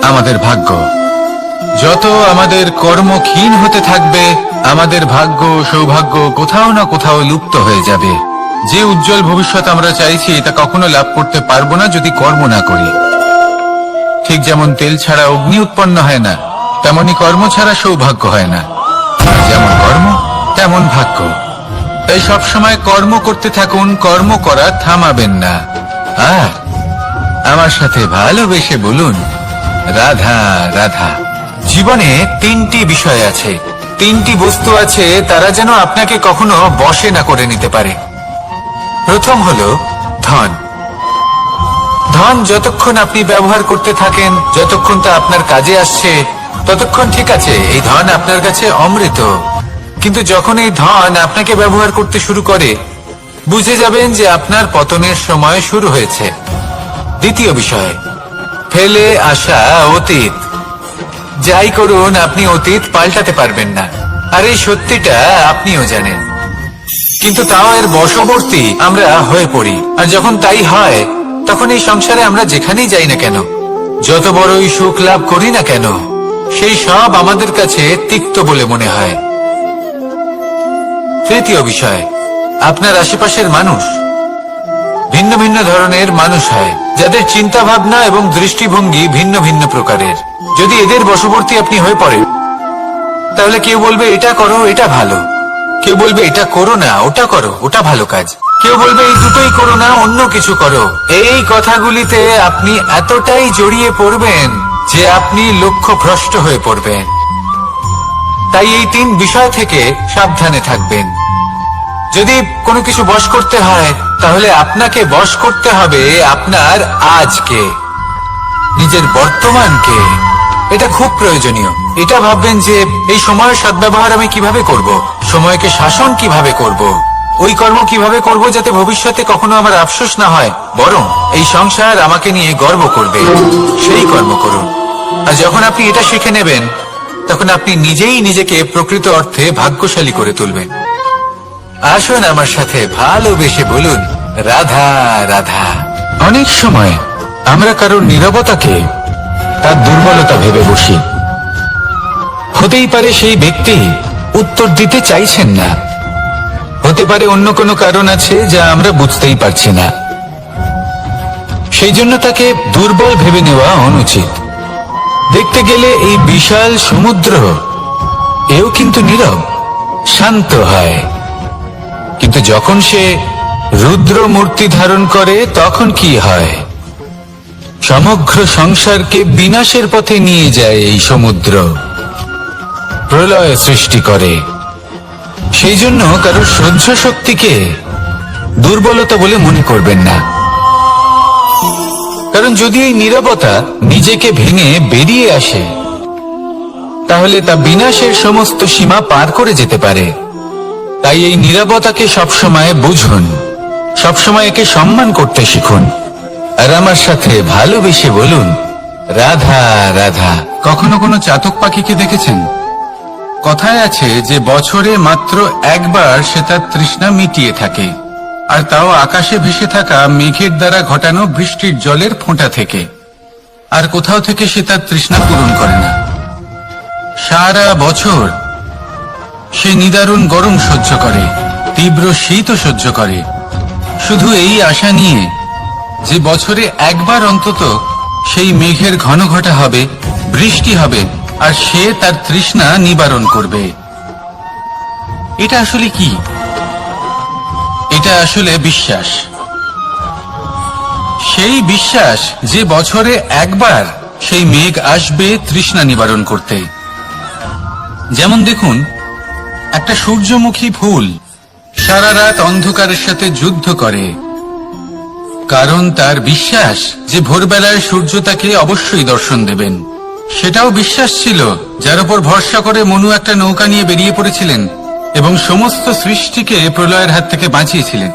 আমাদের ভাগ্য। যত আমাদের কর্ম ক্ষীণ হতে থাকবে, আমাদের ভাগ্য সৌভাগ্য কোথাও না কোথাও লুপ্ত হয়ে যাবে। যে উজ্জ্বল ভবিষ্যৎ আমরা চাইছি তা কখনো লাভ করতে পারবো না যদি কর্ম না করি। ঠিক যেমন তেল ছাড়া অগ্নি উৎপন্ন হয় না, তেমনি কর্ম ছাড়া সৌভাগ্য হয় না। যেমন কর্ম তেমন ভাগ্য। তাই সবসময় কর্ম করতে থাকুন, কর্ম করা থামাবেন না। আর আমার সাথে ভালোবেসে বলুন, রাধা রাধা। জীবনে তিনটি বিষয় আছে, তিনটি বস্তু আছে, তারা যেন আপনাকে কখনো বশে না করে নিতে পারে। প্রথম হলো ধন। ধন যতক্ষণ আপনি ব্যবহার করতে থাকেন, যতক্ষণ তা আপনার কাজে আসছে, ততক্ষণ ঠিক আছে, এই ধন আপনার কাছে অমৃত। কিন্তু যখন এই ধন আপনাকে ব্যবহার করতে শুরু করে, বুঝে যাবেন যে আপনার পতনের সময় শুরু হয়েছে। দ্বিতীয় বিষয়, ফেলে আসা অতীত। যাই করুন, আপনি অতীত পাল্টাতে পারবেন না, আর এই সত্যিটা আপনিও জানেন। কিন্তু তাও এর বশবর্তী আমরা হয়ে পড়ি। আর যখন তাই হয়, তখন এই সংসারে আমরা যেখানেই যাই না কেন, যত বড়ই সুখ লাভ করি না কেন, সেই সব আমাদের কাছে তিক্ত বলে মনে হয়। তৃতীয় বিষয়, আপনার আশেপাশের মানুষ ভিন্ন ভিন্ন ধরনের মানুষ হয়, যাদের চিন্তা ভাবনা এবং দৃষ্টিভঙ্গি ভিন্ন ভিন্ন প্রকারের। যদি এদের বশবর্তী আপনি হয়ে পড়েন, তাহলে কেউ বলবে এটা করো, এটা ভালো। কেউ বলবে এটা করো না, ওটা করো, ওটা ভালো কাজ। কেউ বলবে এই দুটোই করো না, অন্য কিছু করো। এই কথাগুলিতে আপনি এতটাই জড়িয়ে পড়বেন যে আপনি লক্ষ্যভ্রষ্ট হয়ে পড়বেন। তাই এই তিন বিষয় থেকে সাবধানে থাকবেন। যদি কোনো কিছু বশ করতে হয়, তাহলে আপনাকে বশ করতে হবে আপনার আজকে, নিজের বর্তমানকে। এটা খুব প্রয়োজনীয়। এটা ভাববেন যে এই সময়ের সদ্ব্যবহার আমি কিভাবে করব, সময়কে শাসন কিভাবে করব, ওই কর্ম কিভাবে করব যাতে ভবিষ্যতে কখনো আমার আফসোস না হয়, বরং এই সংসার আমাকে নিয়ে গর্ব করবে, সেই কর্ম করুন। আর যখন আপনি এটা শিখে নেবেন, তখন আপনি নিজেই নিজেকে প্রকৃত অর্থে ভাগ্যশালী করে তুলবেন। আসুন আমার সাথে ভালোবেসে বলুন, রাধা রাধা। অনেক সময় আমরা কারোর নীরবতাকে তার দুর্বলতা ভেবে বসি। হতেই পারে সেই ব্যক্তি উত্তর দিতে চাইছেন না, হতে পারে অন্য কোনো কারণ আছে যা আমরা বুঝতেই পারছি না। সেই জন্য তাকে দুর্বল ভেবে নেওয়া অনুচিত। দেখতে গেলে এই বিশাল সমুদ্র এও কিন্তু নীরব, শান্ত হয়। কিন্তু যখন সে রুদ্র মূর্তি ধারণ করে, তখন কি হয়? সমগ্র সংসারকে বিনাশের পথে নিয়ে যায় এই সমুদ্র, প্রলয় সৃষ্টি করে। সেই জন্য কারো সহ্য শক্তিকে দুর্বলতা বলে মনে করবেন না, কারণ যদি এই নীরবতা নিজেকে ভেঙে বেরিয়ে আসে তাহলে তা বিনাশের সমস্ত সীমা পার করে যেতে পারে। তাই এই নীরবতাকে সবসময় বুঝুন, সবসময় একে সম্মান করতে শিখুন, আর আমার সাথে ভালোবেসে বলুন, রাধা রাধা। কখনো কোনো চাতক পাখিকে দেখেছেন? কথায় আছে যে বছরে মাত্র একবার সে তার তৃষ্ণা মিটিয়ে থাকে, আর তাও আকাশে ভেসে থাকা মেঘের দ্বারা ঘটানো বৃষ্টির জলের ফোঁটা থেকে। আর কোথাও থেকে সে তার তৃষ্ণা পূরণ করে না। সারা বছর সে নিদারুণ গরম সহ্য করে, তীব্র শীতও সহ্য করে, শুধু এই আশা নিয়ে যে বছরে একবার অন্তত সেই মেঘের ঘন ঘটা হবে, বৃষ্টি হবে, আর সে তার তৃষ্ণা নিবারণ করবে। এটা আসলে কি? এটা আসলে বিশ্বাস। সেই বিশ্বাস যে বছরে একবার সেই মেঘ আসবে তৃষ্ণা নিবারণ করতে। যেমন দেখুন, একটা সূর্যমুখী ফুল সারা রাত অন্ধকারের সাথে যুদ্ধ করে, কারণ তার বিশ্বাস যে ভোরবেলায় সূর্য তাকে অবশ্যই দর্শন দেবেন। সেটাও বিশ্বাস ছিল যার উপর ভরসা করে মনু একটা নৌকা নিয়ে বেরিয়ে পড়েছিলেন এবং সমস্ত সৃষ্টিকে প্রলয়ের হাত থেকে বাঁচিয়েছিলেন।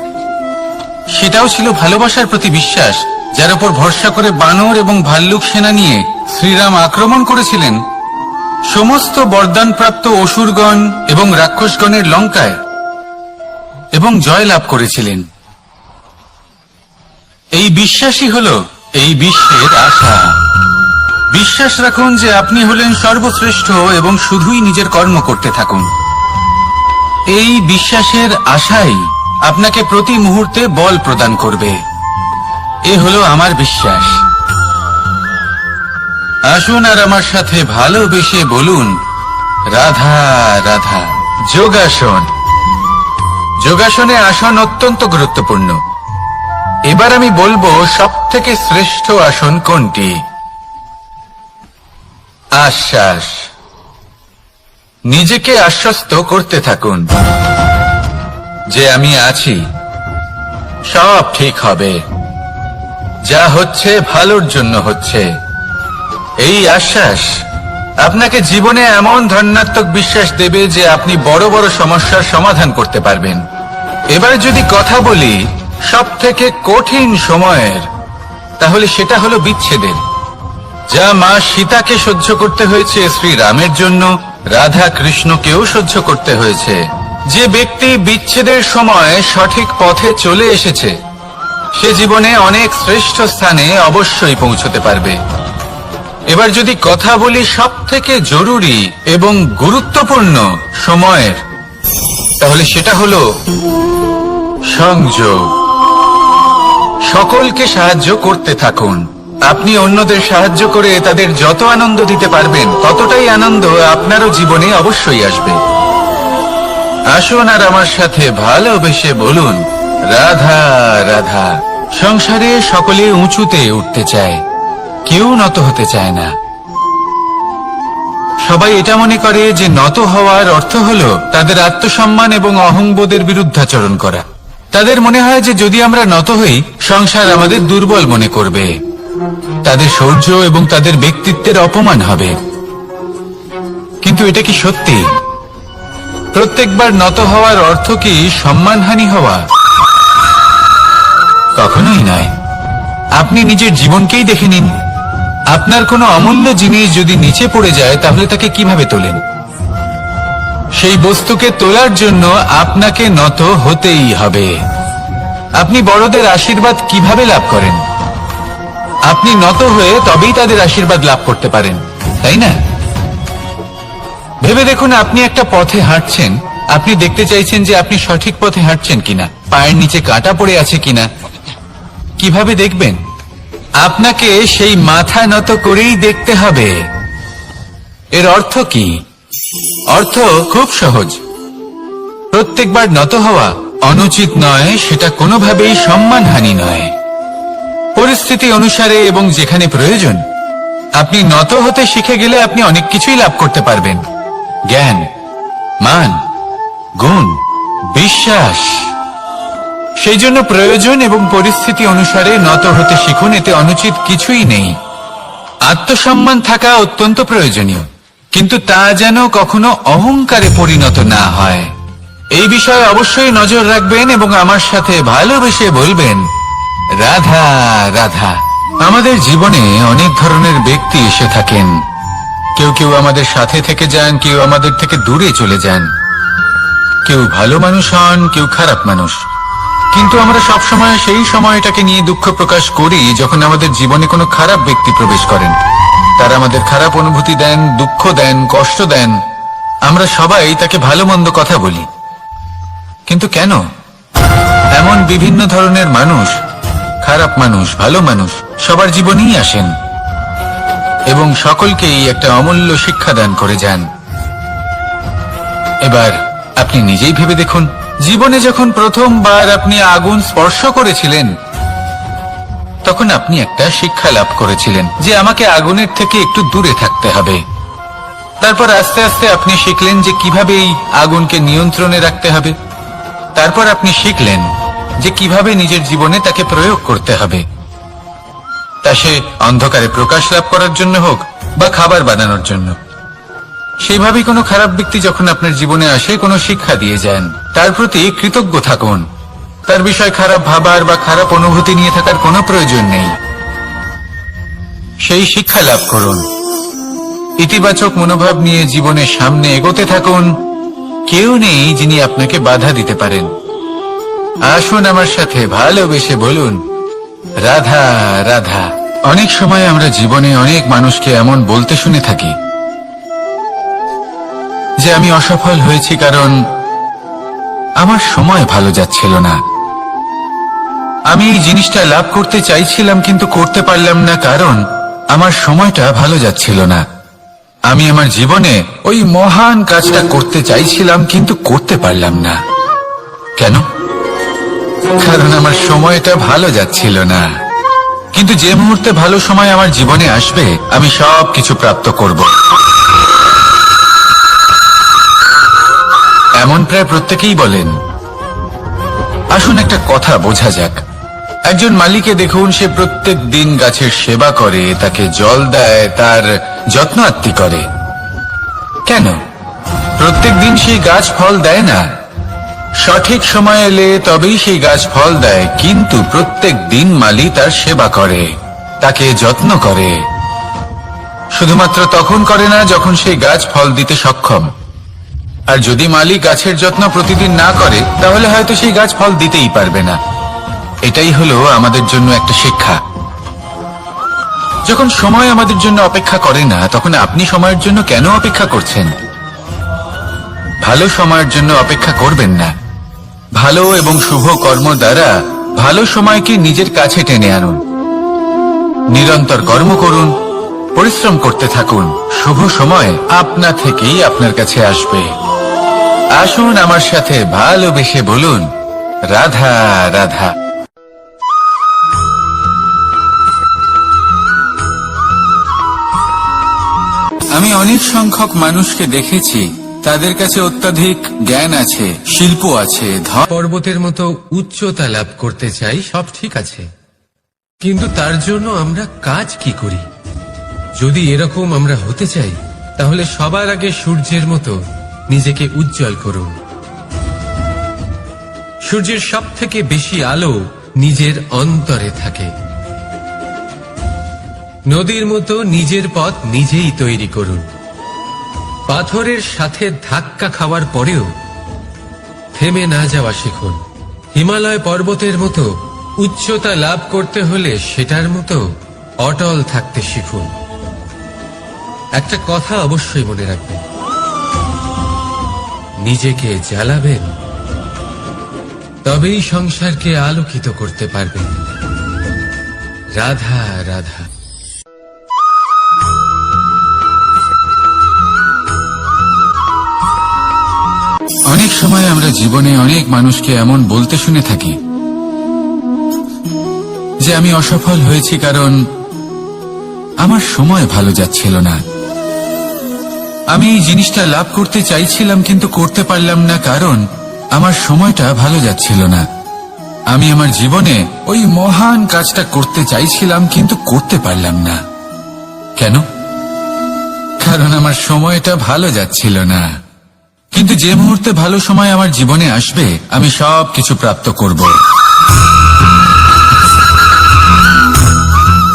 সেটাও ছিল ভালোবাসার প্রতি বিশ্বাস, যার উপর ভরসা করে বানর এবং ভাল্লুক সেনা নিয়ে শ্রীরাম আক্রমণ করেছিলেন সমস্ত বরদানপ্রাপ্ত অসুরগণ এবং রাক্ষসগণের লঙ্কায় এবং জয় লাভ করেছিলেন। এই বিশ্বাসই হলো এই বিশ্বের আশা। বিশ্বাস রাখুন যে আপনি হলেন সর্বশ্রেষ্ঠ এবং শুধুই নিজের কর্ম করতে থাকুন। এই বিশ্বাসের আশাই আপনাকে প্রতি মুহূর্তে বল প্রদান করবে। এ হলো আমার বিশ্বাস। আসুন আর আমার সাথে ভালোবেসে বলুন, রাধা রাধা। যোগাসন। যোগাসনে আসন অত্যন্ত গুরুত্বপূর্ণ। এবার আমি বলবো সবথেকে শ্রেষ্ঠ আসন কোনটি। আশ্বাস। নিজেকে আশ্বস্ত করতে থাকুন যে আমি আছি, সব ঠিক হবে, যা হচ্ছে ভালোর জন্য হচ্ছে। এই আশ্বাস আপনাকে জীবনে এমন ধনাত্মক বিশ্বাস দেবে যে আপনি বড় বড় সমস্যার সমাধান করতে পারবেন। এবার যদি কথা বলি সবথেকে কঠিন সময়ের, তাহলে সেটা হলো বিচ্ছেদের। যা মা সীতাকে সহ্য করতে হয়েছে শ্রীরামের জন্য, রাধা কৃষ্ণকেও সহ্য করতে হয়েছে। যে ব্যক্তি বিচ্ছেদের সময় সঠিক পথে চলে এসেছে সে জীবনে অনেক শ্রেষ্ঠ স্থানে অবশ্যই পৌঁছতে পারবে। এবার যদি কথা বলি সবথেকে জরুরি এবং গুরুত্বপূর্ণ সময়ের, তাহলে সেটা হলো সংযোগ। সকলকে সাহায্য করতে থাকুন। আপনি অন্যদের সাহায্য করে তাদের যত আনন্দ দিতে পারবেন ততটাই আনন্দ আপনারও জীবনে অবশ্যই আসবে। আসুন আর আমার সাথে ভালোবেসে বলুন, রাধা রাধা। সংসারে সকলে উঁচুতে উঠতে চায়, কেউ নত হতে চায় না। সবাই এটা মনে করে যে নত হওয়ার অর্থ হলো তাদের আত্মসম্মান এবং অহংবোধের বিরুদ্ধাচরণ করা। তাদের মনে হয় যে যদি আমরা নত হই সংসার আমাদের দুর্বল মনে করবে, তাদের শৌর্য এবং তাদের ব্যক্তিত্বের অপমান হবে। কিন্তু এটা কি সত্যি? প্রত্যেকবার নত হওয়ার অর্থ কি সম্মানহানি হওয়া? কখনোই নয়। আপনি নিজের জীবনকেই দেখে নিন। আপনার কোনো অমূল্য জিনিস যদি নিচে পড়ে যায় তাহলে তাকে কিভাবে তোলেন? সেই বস্তুকে তোলার জন্য আপনাকে নত হতেই হবে। আপনি বড়দের আশীর্বাদ কিভাবে লাভ করেন? আপনি নত হয়ে তবেই তাদের আশীর্বাদ লাভ করতে পারেন, তাই না? ভেবে দেখুন, আপনি একটা পথে হাঁটছেন, আপনি দেখতে চাইছেন যে আপনি সঠিক পথে হাঁটছেন কিনা, পায়ের নিচে কাঁটা পড়ে আছে কিনা। কিভাবে দেখবেন? আপনাকে সেই মাথা নত করেই দেখতে হবে। এর অর্থ কি? অর্থ খুব সহজ। প্রত্যেকবার নত হওয়া অনুচিত নয়, সেটা কোনোভাবেই সম্মানহানি নয়। পরিস্থিতি অনুসারে এবং যেখানে প্রয়োজন আপনি নত হতে শিখে গেলে আপনি অনেক কিছুই লাভ করতে পারবেন। জ্ঞান, মান, গুণ, বিশ্বাস। সেই জন্য প্রয়োজন এবং পরিস্থিতি অনুসারে নত হতে শিখুন, এতে অনুচিত কিছুই নেই। আত্মসম্মান থাকা অত্যন্ত প্রয়োজনীয়, কিন্তু তা যেন কখনো অহংকারে পরিণত না হয়। এই বিষয়ে অবশ্যই নজর রাখবেন এবং আমার সাথে ভালোবেসে বলবেন, রাধা রাধা। আমাদের জীবনে অনেক ধরনের ব্যক্তি এসে থাকেন। কেউ কেউ আমাদের সাথে থেকে যান, কেউ আমাদের থেকে দূরে চলে যান। কেউ ভালো মানুষ হন, কেউ খারাপ মানুষ। কিন্তু আমরা সবসময় সেই সময়টাকে নিয়ে দুঃখ প্রকাশ করি যখন আমাদের জীবনে কোনো খারাপ ব্যক্তি প্রবেশ করেন। তারা আমাদের খারাপ অনুভূতি দেন, দুঃখ দেন, কষ্ট দেন। আমরা সবাই তাকে ভালো মন্দ কথা বলি। কিন্তু কেন? এমন বিভিন্ন ধরনের মানুষ, খারাপ মানুষ, ভালো মানুষ সবার জীবনেই আসেন এবং সকলকেই একটা অমূল্য শিক্ষা দান করে যান। এবার আপনি নিজেই ভেবে দেখুন, জীবনে যখন প্রথমবার আপনি আগুন স্পর্শ করেছিলেন তখন আপনি একটা শিক্ষা লাভ করেছিলেন যে আমাকে আগুনের থেকে একটু দূরে থাকতে হবে। তারপর আস্তে আস্তে আপনি শিখলেন যে কিভাবে এই আগুনকে নিয়ন্ত্রণে রাখতে হবে। তারপর আপনি শিখলেন যে কিভাবে নিজের জীবনে তাকে প্রয়োগ করতে হবে, তা সে অন্ধকারে প্রকাশ লাভ করার জন্য হোক বা খাবার বানানোর জন্য। সেইভাবেই কোনো খারাপ ব্যক্তি যখন আপনার জীবনে আসে কোনো শিক্ষা দিয়ে যান, তার প্রতি কৃতজ্ঞ থাকুন। তার বিষয় খারাপ ভাবার বা খারাপ অনুভূতি নিয়ে থাকার কোনো প্রয়োজন নেই। সেই শিক্ষা লাভ করুন, ইতিবাচক মনোভাব নিয়ে জীবনের সামনে এগোতে থাকুন। কেউ নেই যিনি আপনাকে বাধা দিতে পারেন। আসুন আমার সাথে ভালোবেসে বলুন, রাধা রাধা। অনেক সময় আমরা জীবনে অনেক মানুষকে এমন বলতে শুনে থাকি যে আমি অসফল হয়েছি কারণ আমার সময় ভালো যাচ্ছিল না। আমি এই জিনিসটা লাভ করতে চাইছিলাম কিন্তু করতে পারলাম না কারণ আমার সময়টা ভালো যাচ্ছিল না। আমি আমার জীবনে ওই মহান কাজটা করতে চাইছিলাম কিন্তু করতে পারলাম না। কেন? কারণ আমার সময়টা ভালো যাচ্ছিল না। কিন্তু যে মুহূর্তে ভালো সময় আমার জীবনে আসবে আমি সব কিছু প্রাপ্ত করব। এমন প্রায় প্রত্যেকেই বলেন। আসুন একটা কথা বোঝা যাক। একজন মালিকে দেখুন, সে প্রত্যেক দিন গাছের সেবা করে, তাকে জল দেয়, তার যত্ন আত্তি করে। কেন? প্রত্যেক দিন সেই গাছ ফল দেয় না। সঠিক সময় এলে তবেই সেই গাছ ফল দেয়, কিন্তু প্রত্যেক দিন মালি তার সেবা করে, তাকে যত্ন করে। শুধুমাত্র তখন করে না যখন সেই গাছ ফল দিতে সক্ষম। আর যদি মালি গাছের যত্ন প্রতিদিন না করে তাহলে হয়তো সেই গাছ ফল দিতেই পারবে না। এটাই হলো আমাদের জন্য একটা শিক্ষা। যখন সময় আমাদের জন্য অপেক্ষা করে না তখন আপনি সময়ের জন্য কেন অপেক্ষা করছেন? ভালো সময়ের জন্য অপেক্ষা করবেন না। ভালো এবং শুভ কর্ম দ্বারা ভালো সময়কে নিজের কাছে টেনে আনুন। নিরন্তর কর্ম করুন, পরিশ্রম করতে থাকুন। শুভ সময় আপনা থেকেই আপনার কাছে আসবে। আসুন আমার সাথে ভালোবেসে বলুন, রাধা রাধা। আমি অনেক সংখ্যক মানুষকে দেখেছি, তাদের কাছে অত্যাধিক জ্ঞান আছে, শিল্প আছে, পর্বতের মতো উচ্চতা লাভ করতে চাই, সব ঠিক আছে, কিন্তু তার জন্য আমরা কাজ কি করি? যদি এরকম আমরা হতে চাই তাহলে সবার আগে সূর্যের মতো নিজেকে উজ্জ্বল করুন। সূর্যের সব থেকে বেশি আলো নিজের অন্তরে থাকে। নদীর মতো নিজের পথ নিজেই তৈরি করুন। পাথরের সাথে ধাক্কা খাওয়ার পরেও থেমে না যাওয়া শিখুন। হিমালয় পর্বতের মতো উচ্চতা লাভ করতে হলে সেটার মতো অটল থাকতে শিখুন। একটা কথা অবশ্যই মনে রাখবেন, নিজেকে জ্বালাবেন তবেই সংসারকে আলোকিত করতে পারবেন। রাধা রাধা। অনেক সময় আমরা জীবনে অনেক মানুষকে এমন বলতে শুনে থাকি যে আমি অসফল হয়েছি কারণ আমার সময় ভালো যাচ্ছিল না। আমি এই জিনিসটা লাভ করতে চাইছিলাম কিন্তু করতে পারলাম না কারণ আমার সময়টা ভালো যাচ্ছিল না। আমি আমার জীবনে ওই মহান কাজটা করতে চাইছিলাম কিন্তু করতে পারলাম না। কেন? কারণ আমার সময়টা ভালো যাচ্ছিল না। কিন্তু যে মুহূর্তে ভালো সময় আমার জীবনে আসবে আমি সব কিছু প্রাপ্ত করব।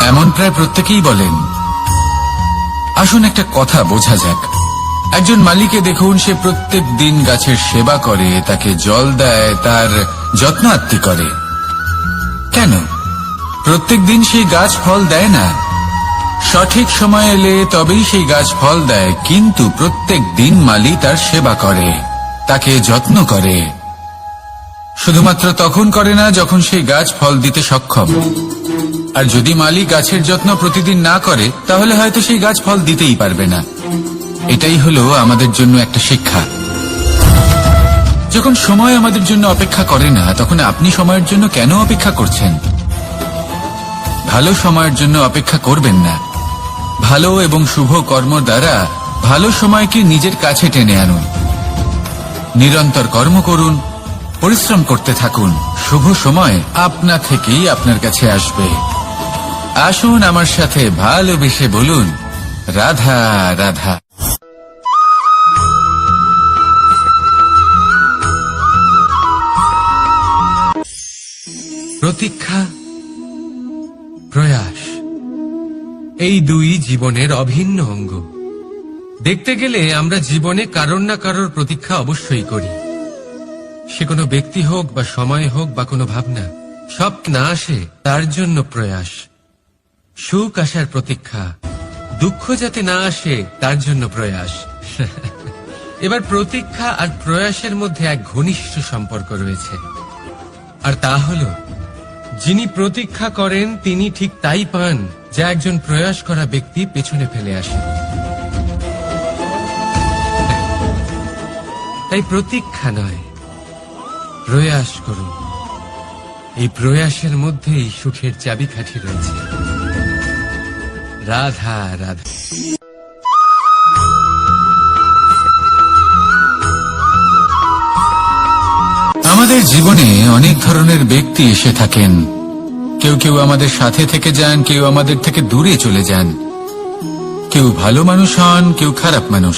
এমন প্রায় প্রত্যেকেই বলেন। আসুন একটা কথা বোঝা যাক। একজন মালিকে দেখুন, সে প্রত্যেক দিন গাছের সেবা করে, তাকে জল দেয়, তার যত্ন আত্তি করে। কেন? প্রত্যেক দিন সেই গাছ ফল দেয় না। সঠিক সময় এলে তবেই সেই গাছ ফল দেয়, কিন্তু প্রত্যেক দিন মালি তার সেবা করে, তাকে যত্ন করে। শুধুমাত্র তখন করে না যখন সেই গাছ ফল দিতে সক্ষম। আর যদি মালি গাছের যত্ন প্রতিদিন না করে তাহলে হয়তো সেই গাছ ফল দিতেই পারবে না। এটাই হলো আমাদের জন্য একটা শিক্ষা। যখন সময় আমাদের জন্য অপেক্ষা করে না তখন আপনি সময়ের জন্য কেন অপেক্ষা করছেন? ভালো সময়ের জন্য অপেক্ষা করবেন না। ভালো এবং শুভ কর্ম দ্বারা ভালো সময়কে নিজের কাছে টেনে আনুন। নিরন্তর কর্ম করুন, পরিশ্রম করতে থাকুন। শুভ সময় আপনা থেকেই আপনার কাছে আসবে। আসুন আমার সাথে ভালোবেসে বলুন, রাধা রাধা। প্রতীক্ষা, প্রয়াস, এই দুই জীবনের অভিন্ন অঙ্গ। দেখতে গেলে আমরা জীবনে কারোর না কারোর প্রতীক্ষা অবশ্যই করি। সে কোনো ব্যক্তি হোক বা সময় হোক বা কোনো ভাবনা, সব না আসে তার জন্য প্রয়াস। সুখ আসার প্রতীক্ষা, দুঃখ যাতে না আসে তার জন্য প্রয়াস। এবার প্রতীক্ষা আর প্রয়াসের মধ্যে এক ঘনিষ্ঠ সম্পর্ক রয়েছে, আর তা হলো যিনি প্রতীক্ষা করেন তিনি ঠিক তাই পান যা একজন প্রয়াস করা ব্যক্তি পেছনে ফেলে আসে। তাই প্রতীক্ষা নয়, প্রয়াস করুন। এই প্রয়াসের মধ্যেই সুখের চাবিকাঠি রয়েছে। রাধা রাধা। আমাদের জীবনে অনেক ধরনের ব্যক্তি এসে থাকেন। কেউ কেউ আমাদের সাথে থেকে যান, কেউ আমাদের থেকে দূরে চলে যান। কেউ ভালো মানুষ হন, কেউ খারাপ মানুষ।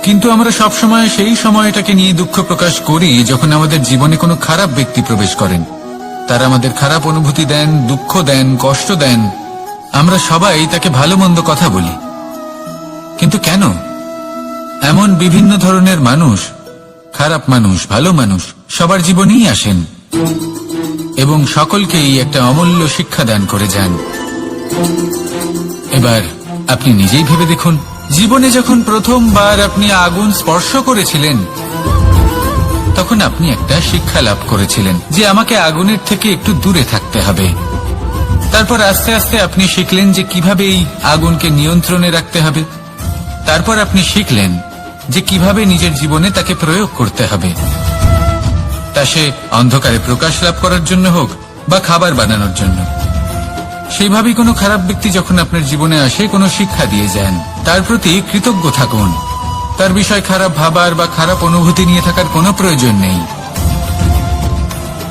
কিন্তু আমরা সবসময় সেই সময়টাকে নিয়ে দুঃখ প্রকাশ করি যখন আমাদের জীবনে কোনো খারাপ ব্যক্তি প্রবেশ করেন। তারা আমাদের খারাপ অনুভূতি দেন, দুঃখ দেন, কষ্ট দেন। আমরা সবাই তাকে ভালো মন্দ কথা বলি। কিন্তু কেন? এমন বিভিন্ন ধরনের মানুষ, খারাপ মানুষ, ভালো মানুষ সবার জীবনেই আসেন এবং সকলকেই একটা অমূল্য শিক্ষা দান করে যান। এবার আপনি নিজেই ভেবে দেখুন, জীবনে যখন প্রথমবার আপনি আগুন স্পর্শ করেছিলেন তখন আপনি একটা শিক্ষা লাভ করেছিলেন যে আমাকে আগুনের থেকে একটু দূরে থাকতে হবে। তারপর আস্তে আস্তে আপনি শিখলেন যে কিভাবে এই আগুনকে নিয়ন্ত্রণে রাখতে হবে। তারপর আপনি শিখলেন যে কিভাবে নিজের জীবনে তাকে প্রয়োগ করতে হবে, তা সে অন্ধকারে প্রকাশ লাভ করার জন্য হোক বা খাবার বানানোর জন্য। সেইভাবেই কোনো খারাপ ব্যক্তি যখন আপনার জীবনে আসে কোনো শিক্ষা দিয়ে যান, তার প্রতি কৃতজ্ঞ থাকুন। তার বিষয় খারাপ ভাবার বা খারাপ অনুভূতি নিয়ে থাকার কোনো প্রয়োজন নেই।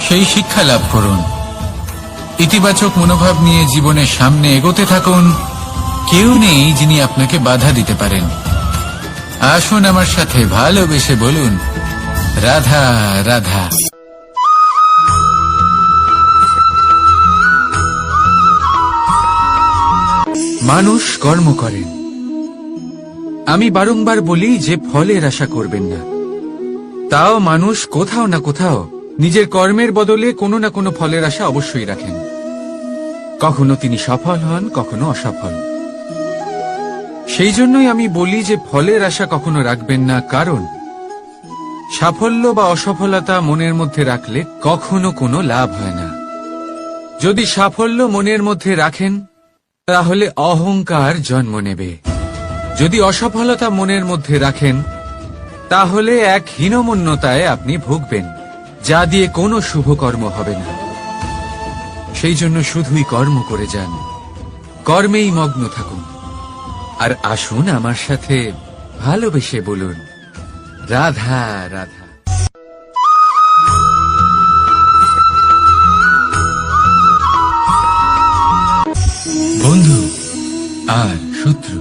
সেই শিক্ষা লাভ করুন, ইতিবাচক মনোভাব নিয়ে জীবনের সামনে এগোতে থাকুন। কেউ নেই যিনি আপনাকে বাধা দিতে পারেন। আসুন আমার সাথে ভালোবেসে বলুন, রাধা রাধা। মানুষ কর্ম করেন। আমি বারংবার বলি যে ফলের আশা করবেন না। তাও মানুষ কোথাও না কোথাও নিজের কর্মের বদলে কোনো না কোনো ফলের আশা অবশ্যই রাখেন। কখনো তিনি সফল হন, কখনো অসফল। সেই জন্যই আমি বলি যে ফলের আশা কখনো রাখবেন না, কারণ সাফল্য বা অসফলতা মনের মধ্যে রাখলে কখনো কোনো লাভ হয় না। যদি সাফল্য মনের মধ্যে রাখেন তাহলে অহংকার জন্ম নেবে। যদি অসফলতা মনের মধ্যে রাখেন তাহলে এক হীনমন্যতায় আপনি ভুগবেন, যা দিয়ে কোনো শুভকর্ম হবে না। সেই জন্য শুধুই কর্ম করে যান, কর্মেই মগ্ন থাকুন। আর আসুন আমার সাথে ভালোবেসে বলুন, রাধা রাধা। বন্ধু আর শত্রু,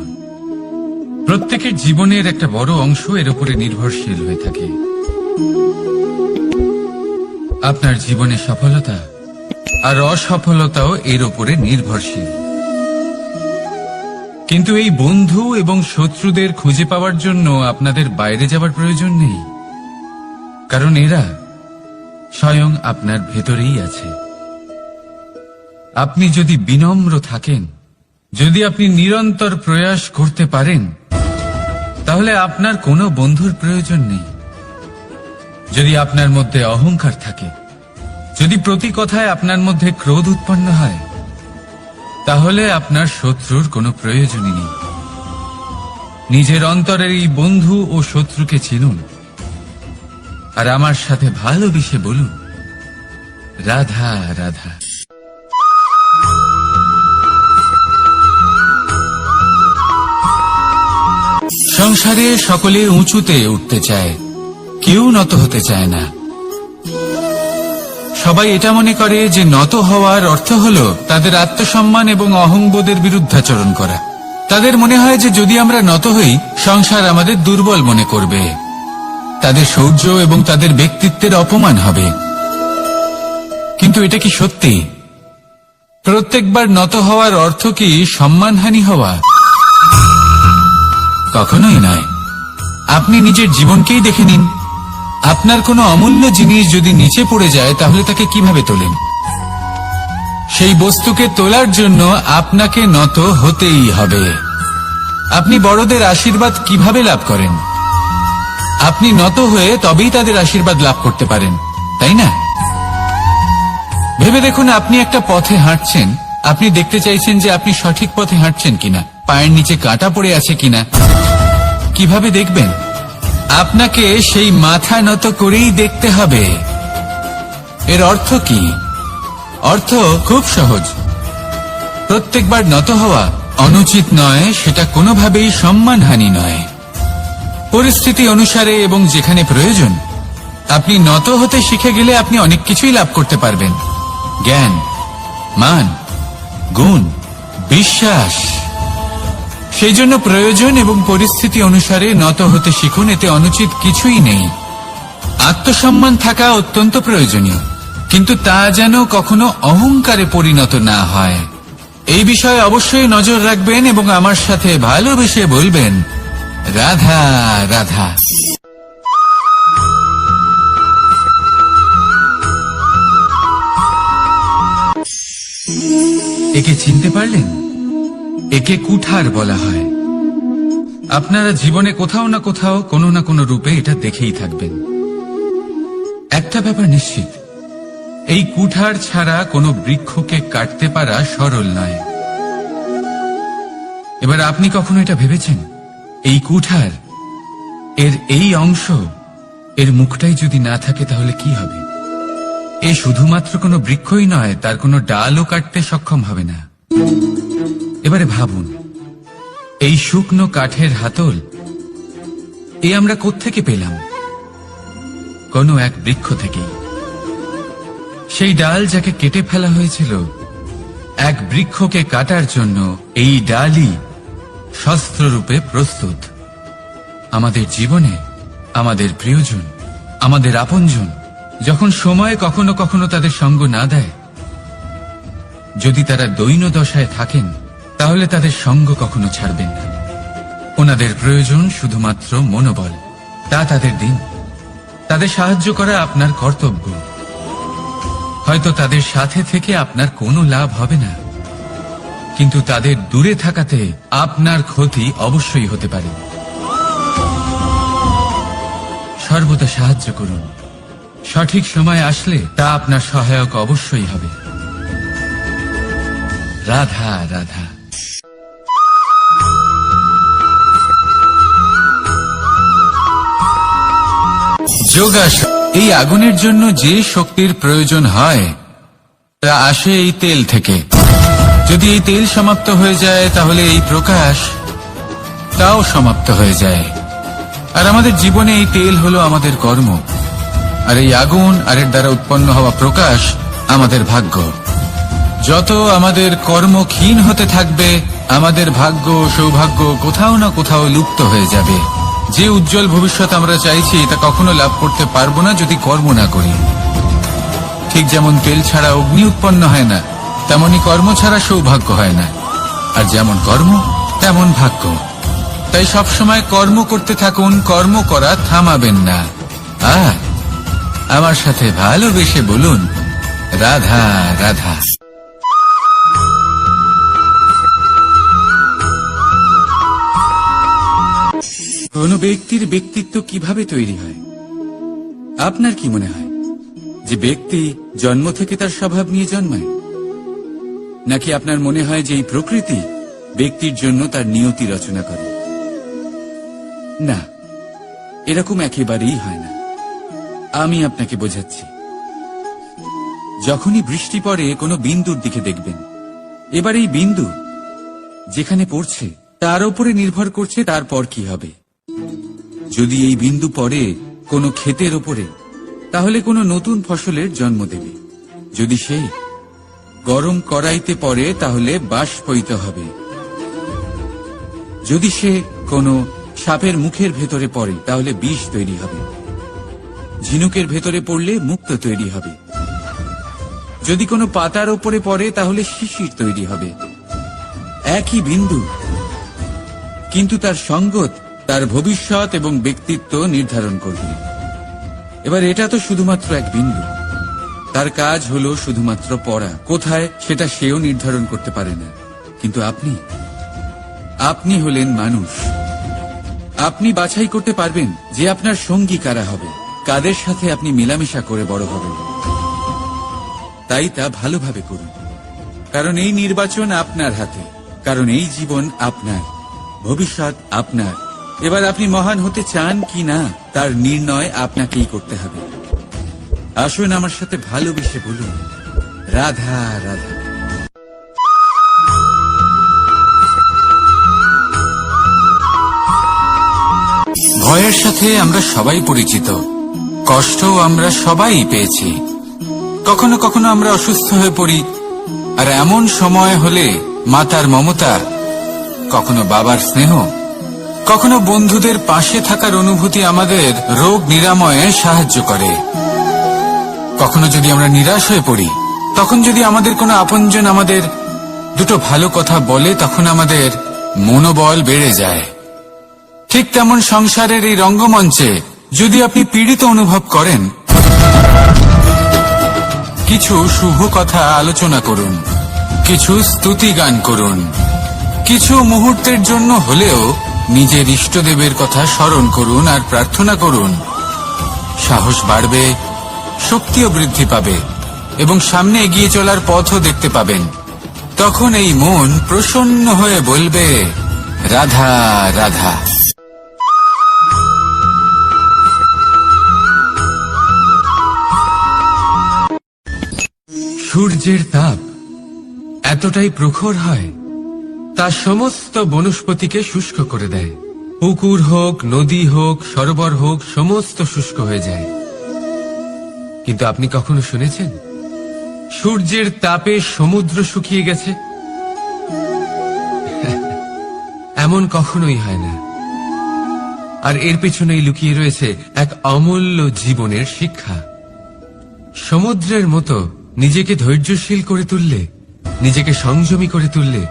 প্রত্যেকের জীবনের একটা বড় অংশ এর উপরে নির্ভরশীল হয়ে থাকে। আপনার জীবনে সফলতা আর অসফলতাও এর উপরে নির্ভরশীল। কিন্তু এই বন্ধু এবং শত্রুদের খুঁজে পাওয়ার জন্য আপনাদের বাইরে যাবার প্রয়োজন নেই, কারণ এরা স্বয়ং আপনার ভেতরেই আছে। আপনি যদি বিনম্র থাকেন, যদি আপনি নিরন্তর প্রয়াস করতে পারেন, তাহলে আপনার কোনো বন্ধুর প্রয়োজন নেই। যদি আপনার মধ্যে অহংকার থাকে, যদি প্রতি কথায় আপনার মধ্যে ক্রোধ উৎপন্ন হয়, তাহলে আপনার শত্রুর কোনো প্রয়োজনই নেই। নিজের অন্তরের এই বন্ধু ও শত্রুকে চিনুন, আর আমার সাথে ভালোবেসে বলুন, রাধা রাধা। সংসারে সকলে উঁচুতে উঠতে চায়, কেউ নত হতে চায় না। সবাই এটা মনে করে যে নত হওয়ার অর্থ হল তাদের আত্মসম্মান এবং অহংবোধের বিরুদ্ধাচরণ করা। তাদের মনে হয় যে যদি আমরা নত হই, সংসার আমাদের দুর্বল মনে করবে, তাদের শৌর্য এবং তাদের ব্যক্তিত্বের অপমান হবে। কিন্তু এটা কি সত্যি? প্রত্যেকবার নত হওয়ার অর্থ কি সম্মানহানি হওয়া? কখনোই নয়। আপনি নিজের জীবনকেই দেখে নিন। আপনার কোনো অমূল্য জিনিস যদি নিচে পড়ে যায়, তাহলে তাকে কিভাবে তোলেন? সেই বস্তুকে তোলার জন্য আপনাকে নত হতেই হবে। আপনি বড়দের আশীর্বাদ কিভাবে লাভ করেন? আপনি নত হয়ে তবেই তাদের আশীর্বাদ লাভ করতে পারেন, তাই না? ভেবে দেখুন, আপনি একটা পথে হাঁটছেন, আপনি দেখতে চাইছেন যে আপনি সঠিক পথে হাঁটছেন কিনা, পায়ের নিচে কাঁটা পড়ে আছে কিনা। কিভাবে দেখবেন? আপনাকে সেই মাথা নত করেই দেখতে হবে। এর অর্থ কি? অর্থ খুব সহজ। প্রত্যেকবার নত হওয়া অনুচিত নয়, সেটা কোনোভাবেই সম্মানহানি নয়। পরিস্থিতি অনুসারে এবং যেখানে প্রয়োজন, আপনি নত হতে শিখে গেলে আপনি অনেক কিছুই লাভ করতে পারবেন। জ্ঞান, মান, গুণ, বিশ্বাস। সেই জন্য প্রয়োজন এবং পরিস্থিতি অনুসারে নত হতে শিখুন, এতে অনুচিত কিছুই নেই। আত্মসম্মান থাকা অত্যন্ত প্রয়োজনীয়, কিন্তু তা যেন কখনো অহংকারে পরিণত না হয়। এই বিষয়ে অবশ্যই নজর রাখবেন এবং আমার সাথে ভালোবেসে বলবেন, রাধা রাধা। একে চিনতে পারলেন? একে কুঠার বলা হয়। আপনারা জীবনে কোথাও না কোথাও কোনো না কোনো রূপে এটা দেখেই থাকবেন। একটা ব্যাপার নিশ্চিত, এই কুঠার ছাড়া কোনো বৃক্ষকে কাটতে পারা সরল নয়। এবার আপনি কখনো এটা ভেবেছেন, এই কুঠার, এর এই অংশ, এর মুখটাই যদি না থাকে তাহলে কি হবে? এ শুধুমাত্র কোনো বৃক্ষই নয়, তার কোনো ডালও কাটতে সক্ষম হবে না। এবারে ভাবুন, এই শুকনো কাঠের হাতল এ আমরা কোত্থেকে পেলাম? কোনো এক বৃক্ষ থেকেই। সেই ডাল যাকে কেটে ফেলা হয়েছিল, এক বৃক্ষকে কাটার জন্য এই ডালই শস্ত্ররূপে প্রস্তুত। আমাদের জীবনে আমাদের প্রিয়জন, আমাদের আপনজন যখন সময় কখনো কখনো তাদের সঙ্গ না দেয়, যদি তারা দৈন্য দশায় থাকেন, তাহলে তাদের সঙ্গ কখনো ছাড়বেন না। ওনাদের প্রয়োজন শুধুমাত্র মনোবল, তা তাদের দিন। তাদের সাহায্য করা আপনার কর্তব্য। হয়তো তাদের সাথে থেকে আপনার কোনো লাভ হবে না, কিন্তু তাদের দূরে থাকাতে আপনার ক্ষতি অবশ্যই হতে পারে। সর্বদা সাহায্য করুন। সঠিক সময় আসলে তা আপনার সহায়ক অবশ্যই হবে। রাধা রাধা। যোগাসন। এই আগুনের জন্য যে শক্তির প্রয়োজন হয়, তা আসে এই তেল থেকে। যদি এই তেল সমাপ্ত হয়ে যায় তাহলে এই প্রকাশ তাও সমাপ্ত হয়ে যায়। আর আমাদের জীবনে এই তেল হলো আমাদের কর্ম, আর এই আগুন আর এর দ্বারা উৎপন্ন হওয়া প্রকাশ আমাদের ভাগ্য। যত আমাদের কর্ম ক্ষীণ হতে থাকবে, আমাদের ভাগ্য সৌভাগ্য কোথাও না কোথাও লুপ্ত হয়ে যাবে। যে উজ্জ্বল ভবিষ্যৎ আমরা চাইছি তা কখনো লাভ করতে পারবো না যদি কর্ম না করি। ঠিক যেমন তেল ছাড়া অগ্নি উৎপন্ন হয় না, তেমনি কর্ম ছাড়া সৌভাগ্য হয় না। আর যেমন কর্ম তেমন ভাগ্য। তাই সবসময় কর্ম করতে থাকুন, কর্ম করা থামাবেন না। আর আমার সাথে ভালোবেসে বলুন, রাধা রাধা। কোন ব্যক্তির ব্যক্তিত্ব কিভাবে তৈরি হয়? আপনার কি মনে হয় যে ব্যক্তি জন্ম থেকে তার স্বভাব নিয়ে জন্মায়, নাকি আপনার মনে হয় যে এই প্রকৃতি ব্যক্তির জন্য তার নিয়তি রচনা করে? না, এরকম একেবারেই হয় না। আমি আপনাকে বোঝাচ্ছি। যখনই বৃষ্টি পড়ে কোনো বিন্দুর দিকে দেখবেন। এবার এই বিন্দু যেখানে পড়ছে তার উপরে নির্ভর করছে তারপর কি হবে। যদি এই বিন্দু পড়ে কোনো ক্ষেতের ওপরে, তাহলে কোনো নতুন ফসলের জন্ম দেবে। যদি সেই গরম কড়াইতে পড়ে তাহলে বাষ্পীত হবে। যদি সে কোনো সাপের মুখের ভেতরে পড়ে তাহলে বিষ তৈরি হবে। ঝিনুকের ভেতরে পড়লে মুক্তো তৈরি হবে। যদি কোনো পাতার ওপরে পড়ে তাহলে শিশির তৈরি হবে। একই বিন্দু, কিন্তু তার সঙ্গত তার ভবিষ্যৎ এবং ব্যক্তিত্ব নির্ধারণ করবে। এবার এটা তো শুধুমাত্র এক বিন্দু, তার কাজ হলো শুধুমাত্র পড়া। কোথায় সেটা সেও নির্ধারণ করতে পারে না। কিন্তু আপনি হলেন মানুষ। আপনি বাছাই করতে পারবেন যে আপনার সঙ্গী কারা হবে, কাদের সাথে আপনি মেলামেশা করে বড় হবেন। তাই তা ভালোভাবে করুন, কারণ এই নির্বাচন আপনার হাতে, কারণ এই জীবন আপনার, ভবিষ্যৎ আপনার। এবার আপনি মহান হতে চান কি না তার নির্ণয় আপনাকেই করতে হবে। আসুন আমার সাথে ভালোবেসে বলুন, রাধা রাধা। ভয়ের সাথে আমরা সবাই পরিচিত, কষ্টও আমরা সবাই পেয়েছি। কখনো কখনো আমরা অসুস্থ হয়ে পড়ি, আর এমন সময় হলে মাতার মমতা, কখনো বাবার স্নেহ, কখনো বন্ধুদের পাশে থাকার অনুভূতি আমাদের রোগ নিরাময়ে সাহায্য করে। কখনো যদি আমরা নিরাশ হয়ে পড়ি, তখন যদি আমাদের কোনো আপনজন আমাদের দুটো ভালো কথা বলে, তখন আমাদের মনোবল বেড়ে যায়। ঠিক তেমন সংসারের এই রঙ্গমঞ্চে যদি আপনি পীড়িত অনুভব করেন, কিছু শুভ কথা আলোচনা করুন, কিছু স্তুতি গান করুন, কিছু মুহূর্তের জন্য হলেও নিজের ইষ্টদেবের কথা স্মরণ করুন আর প্রার্থনা করুন। সাহস বাড়বে, শক্তিও বৃদ্ধি পাবে এবং সামনে এগিয়ে চলার পথও দেখতে পাবেন। তখন এই মন প্রসন্ন হয়ে বলবে, রাধা রাধা। সূর্যের তাপ এতটাই প্রখর হয়, তা সমস্ত বনস্পতিকে শুষ্ক করে দেয়। পুকুর হোক, নদী হোক, সরোবর হোক, সমস্ত শুষ্ক হয়ে যায়। কিন্তু আপনি কখনো শুনেছেন সূর্যের তাপে সমুদ্র শুকিয়ে গেছে? এমন কখনোই হয় না। আর এর পেছনেই লুকিয়ে রয়েছে এক অমূল্য জীবনের শিক্ষা। সমুদ্রের মতো নিজেকে ধৈর্যশীল করে তুললে, নিজেকে সংযমী করে তুললে,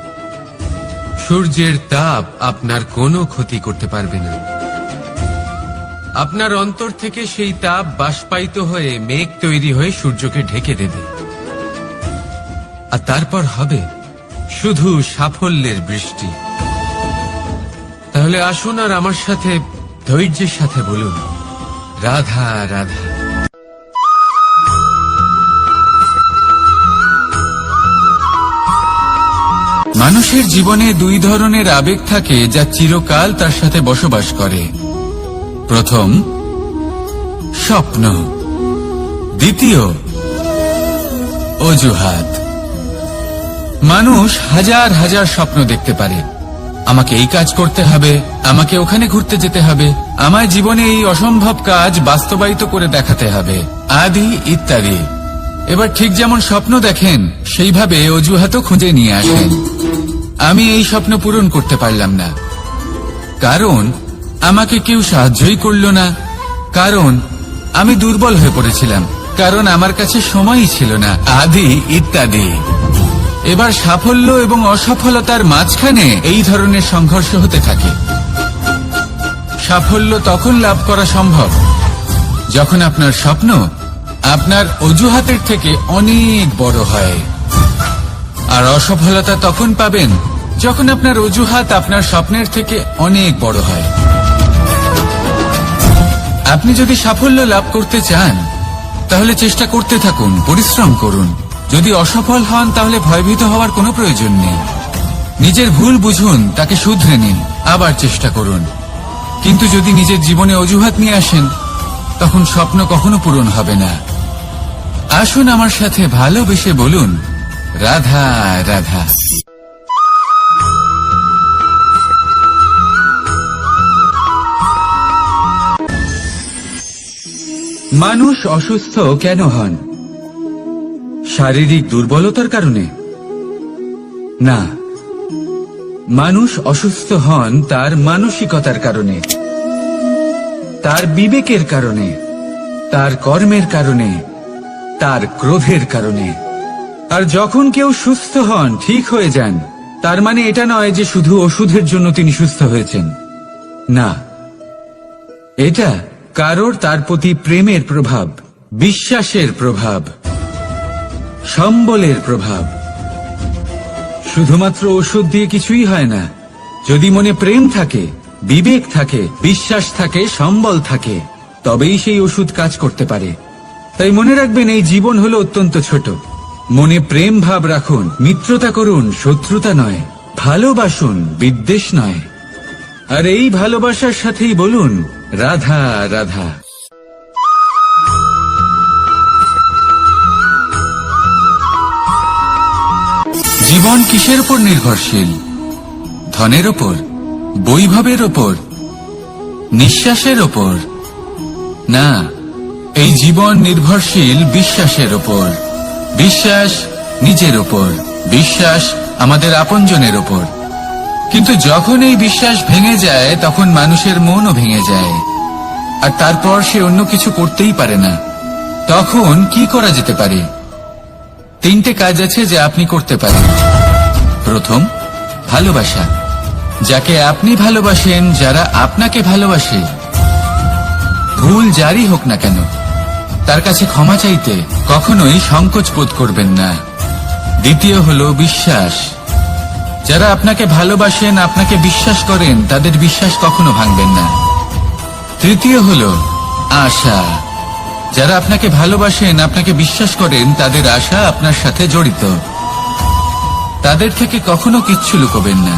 সূর্যের তাপ আপনার কোনো ক্ষতি করতে পারবে না। আপনার অন্তর থেকে সেই তাপ বাষ্পায়িত হয়ে মেঘ তৈরি হয়ে সূর্যকে ঢেকে দেবে, আর তারপর হবে শুধু সাফল্যের বৃষ্টি। তাহলে আসুন আর আমার সাথে ধৈর্যের সাথে বলুন, রাধা রাধা। মানুষের জীবনে দুই ধরনের আবেগ থাকে যা চিরকাল তার সাথে বসবাস করে। প্রথম, স্বপ্ন। দ্বিতীয়, অজুহাত। মানুষ হাজার হাজার স্বপ্ন দেখতে পারে, আমাকে এই কাজ করতে হবে, আমাকে ওখানে ঘুরতে যেতে হবে, আমায় জীবনে এই অসম্ভব কাজ বাস্তবায়িত করে দেখাতে হবে, আদি ইত্যাদি। এবার ঠিক যেমন স্বপ্ন দেখেন সেইভাবে অজুহাতও খুঁজে নিয়ে আসেন। আমি এই স্বপ্ন পূরণ করতে পারলাম না, কারণ আমাকে কেউ সাহায্যই করল না, কারণ আমি দুর্বল হয়ে পড়েছিলাম, কারণ আমার কাছে সময়ই ছিল না, আদি ইত্যাদি। এবার সাফল্য এবং অসফলতার মাঝখানে এই ধরনের সংঘর্ষ হতে থাকে। সাফল্য তখন লাভ করা সম্ভব যখন আপনার স্বপ্ন আপনার অজুহাতের থেকে অনেক বড় হয়, আর অসফলতা তখন পাবেন যখন আপনার অজুহাত আপনার স্বপ্নের থেকে অনেক বড় হয়। আপনি যদি সাফল্য লাভ করতে চান তাহলে চেষ্টা করতে থাকুন, পরিশ্রম করুন। যদি অসফল হন তাহলে ভয়ভীত হওয়ার কোনো প্রয়োজন নেই। নিজের ভুল বুঝুন, তাকে শুধরে নিন, আবার চেষ্টা করুন। কিন্তু যদি নিজের জীবনে অজুহাত নিয়ে আসেন তখন স্বপ্ন কখনো পূরণ হবে না। আসুন আমার সাথে ভালোবেসে বলুন, রাধা রাধা। মানুষ অসুস্থ কেন হন? শারীরিক দুর্বলতার কারণে? না, মানুষ অসুস্থ হন তার মানসিকতার কারণে, তার বিবেকের কারণে, তার কর্মের কারণে, তার ক্রোধের কারণে। আর যখন কেউ সুস্থ হন, ঠিক হয়ে যান, তার মানে এটা নয় যে শুধু ওষুধের জন্য তিনি সুস্থ হয়েছেন। না, এটা কারোর তার প্রতি প্রেমের প্রভাব, বিশ্বাসের প্রভাব, সম্বলের প্রভাব। শুধুমাত্র ওষুধ দিয়ে কিছুই হয় না। যদি মনে প্রেম থাকে, বিবেক থাকে, বিশ্বাস থাকে, সম্বল থাকে, তবেই সেই ওষুধ কাজ করতে পারে। তাই মনে রাখবেন, এই জীবন হলো অত্যন্ত ছোট। মনে প্রেম ভাব রাখুন, মিত্রতা করুন, শত্রুতা নয়। ভালোবাসুন, বিদ্বেষ নয়। আর এই ভালোবাসার সাথেই বলুন, রাধা রাধা। জীবন কিসের উপর নির্ভরশীল? ধনের ওপর, বৈভবের ওপর, নিঃশ্বাসের ওপর? না, এই জীবন নির্ভরশীল বিশ্বাসের ওপর। বিশ্বাস নিজের ওপর, বিশ্বাস আমাদের আপনজনের ওপর। কিন্তু যখন এই বিশ্বাস ভেঙে যায় তখন মানুষের মনও ভেঙে যায়, আর তারপর সে অন্য কিছু করতেই পারে না। তখন কি করা যেতে পারে? 3টে কাজ আছে যা আপনি করতে পারেন। প্রথম, ভালোবাসা। যাকে আপনি ভালোবাসেন, যারা আপনাকে ভালোবাসে, ভুল যারই হোক না কেন, তার কাছে ক্ষমা চাইতে কখনোই সংকোচ বোধ করবেন না। দ্বিতীয় হলো বিশ্বাস। যারা আপনাকে ভালোবাসেন, আপনাকে বিশ্বাস করেন, তাদের বিশ্বাস কখনো ভাঙবেন না। তৃতীয় হলো আশা। যারা আপনাকে ভালোবাসেন, আপনাকে বিশ্বাস করেন, তাদের আশা আপনার সাথে জড়িত। তাদের থেকে কখনো কিচ্ছু লুকোবেন না।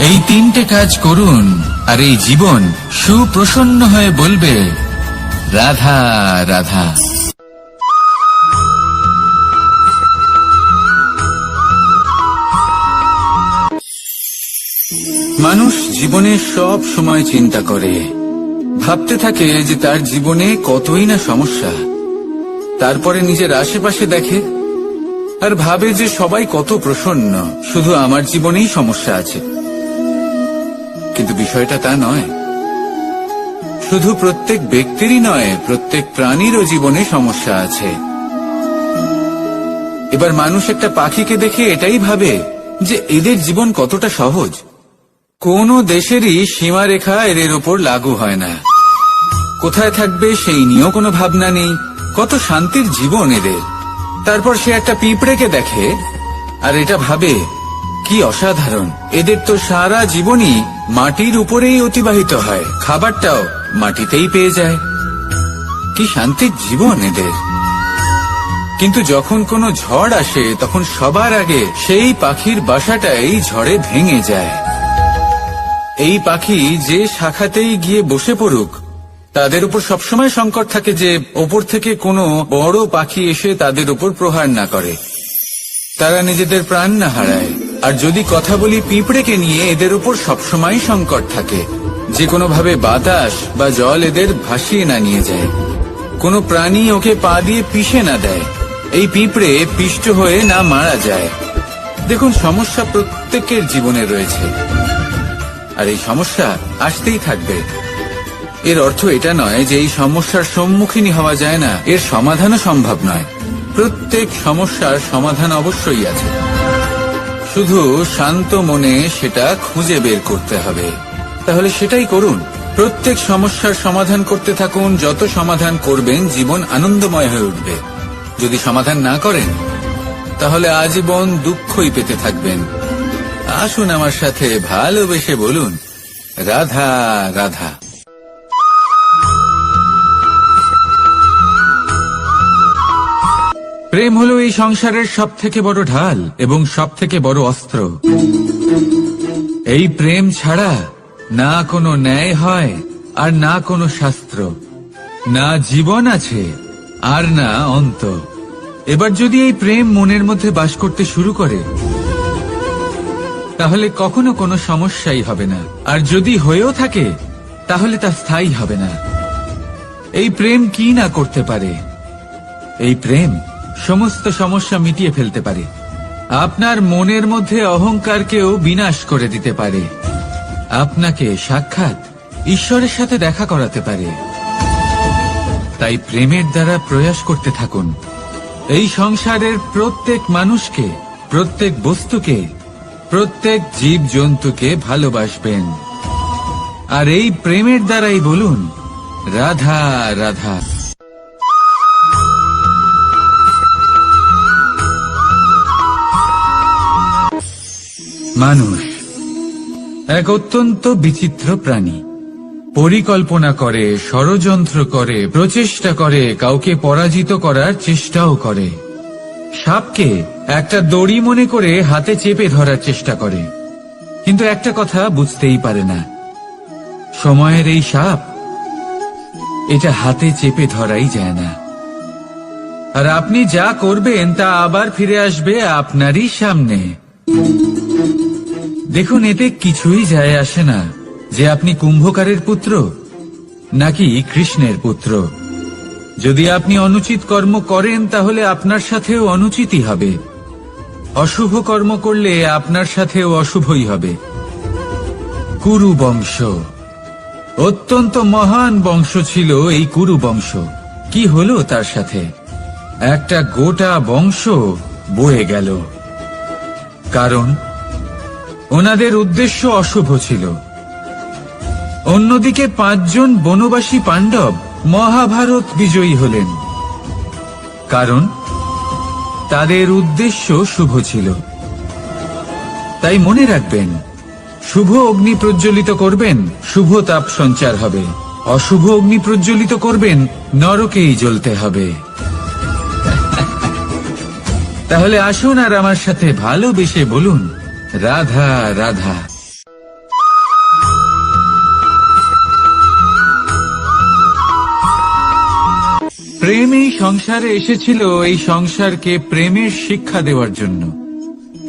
এই 3টে কাজ করুন, আর এই জীবন সুপ্রসন্ন হয়ে বলবে, রাধা রাধা। মানুষ জীবনে সব সময় চিন্তা করে, ভাবতে থাকে যে তার জীবনে কতই না সমস্যা। তারপরে নিজের আশেপাশে দেখে আর ভাবে যে সবাই কত প্রসন্ন, শুধু আমার জীবনেই সমস্যা আছে। কিন্তু বিষয়টা তা নয়। শুধু প্রত্যেক ব্যক্তিরই নয়, প্রত্যেক প্রাণীরও জীবনে সমস্যা আছে। এবার মানুষ একটা পাখিকে দেখে এটাই ভাবে যে এদের জীবন কতটা সহজ। কোন দেশেরই সীমারেখা এদের ওপর লাগু হয় না। কোথায় থাকবে সেই নিয়েও কোনো ভাবনা নেই। কত শান্তির জীবন এদের। তারপর সে একটা পিঁপড়েকে দেখে আর এটা ভাবে, কি অসাধারণ, এদের তো সারা জীবনই মাটির উপরেই অতিবাহিত হয়, খাবারটাও মাটিতেই পেয়ে যায়। কি শান্তির জীবন এদের। কিন্তু যখন কোনো ঝড় আসে তখন সবার আগে সেই পাখির বাসাটাই ঝড়ে ভেঙে যায়। এই পাখি যে শাখাতেই গিয়ে বসে পড়ুক, তাদের উপর সবসময় সংকট থাকে যে ওপর থেকে কোনো বড় পাখি এসে তাদের উপর প্রহার না করে, তারা নিজেদের প্রাণ না হারায়। আর যদি কথা বলি পিঁপড়েকে নিয়ে, এদের উপর সবসময় সংকট থাকে যে কোনোভাবে বাতাস বা জল এদের ভাসিয়ে না নিয়ে যায়, কোনো প্রাণী ওকে পা দিয়ে পিষে না দেয়, এই পিঁপড়ে পিষ্ট হয়ে না মারা যায়। দেখুন, সমস্যা প্রত্যেকের জীবনে রয়েছে, আর এই সমস্যা আসতেই থাকবে। এর অর্থ এটা নয় যে এই সমস্যার সম্মুখীন হওয়া যায় না, এর সমাধানও সম্ভব নয়। প্রত্যেক সমস্যার সমাধান অবশ্যই আছে, শুধু শান্ত মনে সেটা খুঁজে বের করতে হবে। তাহলে সেটাই করুন, প্রত্যেক সমস্যার সমাধান করতে থাকুন। যত সমাধান করবেন জীবন আনন্দময় হয়ে উঠবে। যদি সমাধান না করেন তাহলে আজীবন দুঃখই পেতে থাকবেন। আসুন আমার সাথে ভালোবেসে বলুন, রাধা রাধা। প্রেম হলো এই সংসারের সবথেকে বড় ঢাল এবং সবথেকে বড় অস্ত্র। এই প্রেম ছাড়া না কোনো ন্যায় হয় আর না কোনো শাস্ত্র, না জীবন আছে আর না অন্ত। এবার যদি এই প্রেম মনের মধ্যে বাস করতে শুরু করে তাহলে কখনো কোনো সমস্যাই হবে না, আর যদি হয়েও থাকে তাহলে তা স্থায়ী হবে না। এই প্রেম কি না করতে পারে? এই প্রেম সমস্ত সমস্যা মিটিয়ে ফেলতে পারে, আপনার মনের মধ্যে অহংকারকেও বিনাশ করে দিতে পারে, আপনাকে সাক্ষাৎ ঈশ্বরের সাথে দেখা করাতে পারে। তাই প্রেমের দ্বারা প্রয়াস করতে থাকুন। এই সংসারের প্রত্যেক মানুষকে, প্রত্যেক বস্তুকে, প্রত্যেক জীব জন্তুকে ভালোবাসবেন, আর এই প্রেমের দ্বারাই বলুন, রাধা রাধা। মানুষ এক অত্যন্ত বিচিত্র প্রাণী। পরিকল্পনা করে, ষড়যন্ত্র করে, প্রচেষ্টা করে, কাউকে পরাজিত করার চেষ্টাও করে। সাপকে একটা দড়ি মনে করে হাতে চেপে ধরার চেষ্টা করে, কিন্তু একটা কথা বুঝতেই পারে না, সময়ের এই সাপ, এটা হাতে চেপে ধরাই যায় না। আর আপনি যা করবেন তা আবার ফিরে আসবে আপনারই সামনে। দেখুন, এতে কিছুই যায় আসে না যে আপনি কুম্ভকারের পুত্র নাকি কৃষ্ণের পুত্র। যদি আপনি অনুচিত কর্ম করেন তাহলে আপনার সাথেও অনুচিতই হবে, অশুভ কর্ম করলে আপনার সাথেও অশুভই হবে। কুরু বংশ অত্যন্ত মহান বংশ ছিল। এই কুরু বংশ কি হলো তার সাথে? একটা গোটা বংশ বয়ে গেল, কারণ ওনাদের উদ্দেশ্য অশুভ ছিল। অন্যদিকে 5 জন বনবাসী পাণ্ডব মহাভারত বিজয়ী হলেন, কারণ তাদের উদ্দেশ্য শুভ ছিল। তাই মনে রাখবেন, শুভ অগ্নি প্রজ্বলিত করবেন, শুভ তাপ সঞ্চার হবে। অশুভ অগ্নি প্রজ্বলিত করবেন, নরকেই জ্বলতে হবে। তাহলে আসুন আর আমার সাথে ভালোবেসে বলুন, রাধা রাধা। প্রেম এই সংসারে এসেছিল এই সংসারকে প্রেমের শিক্ষা দেওয়ার জন্য,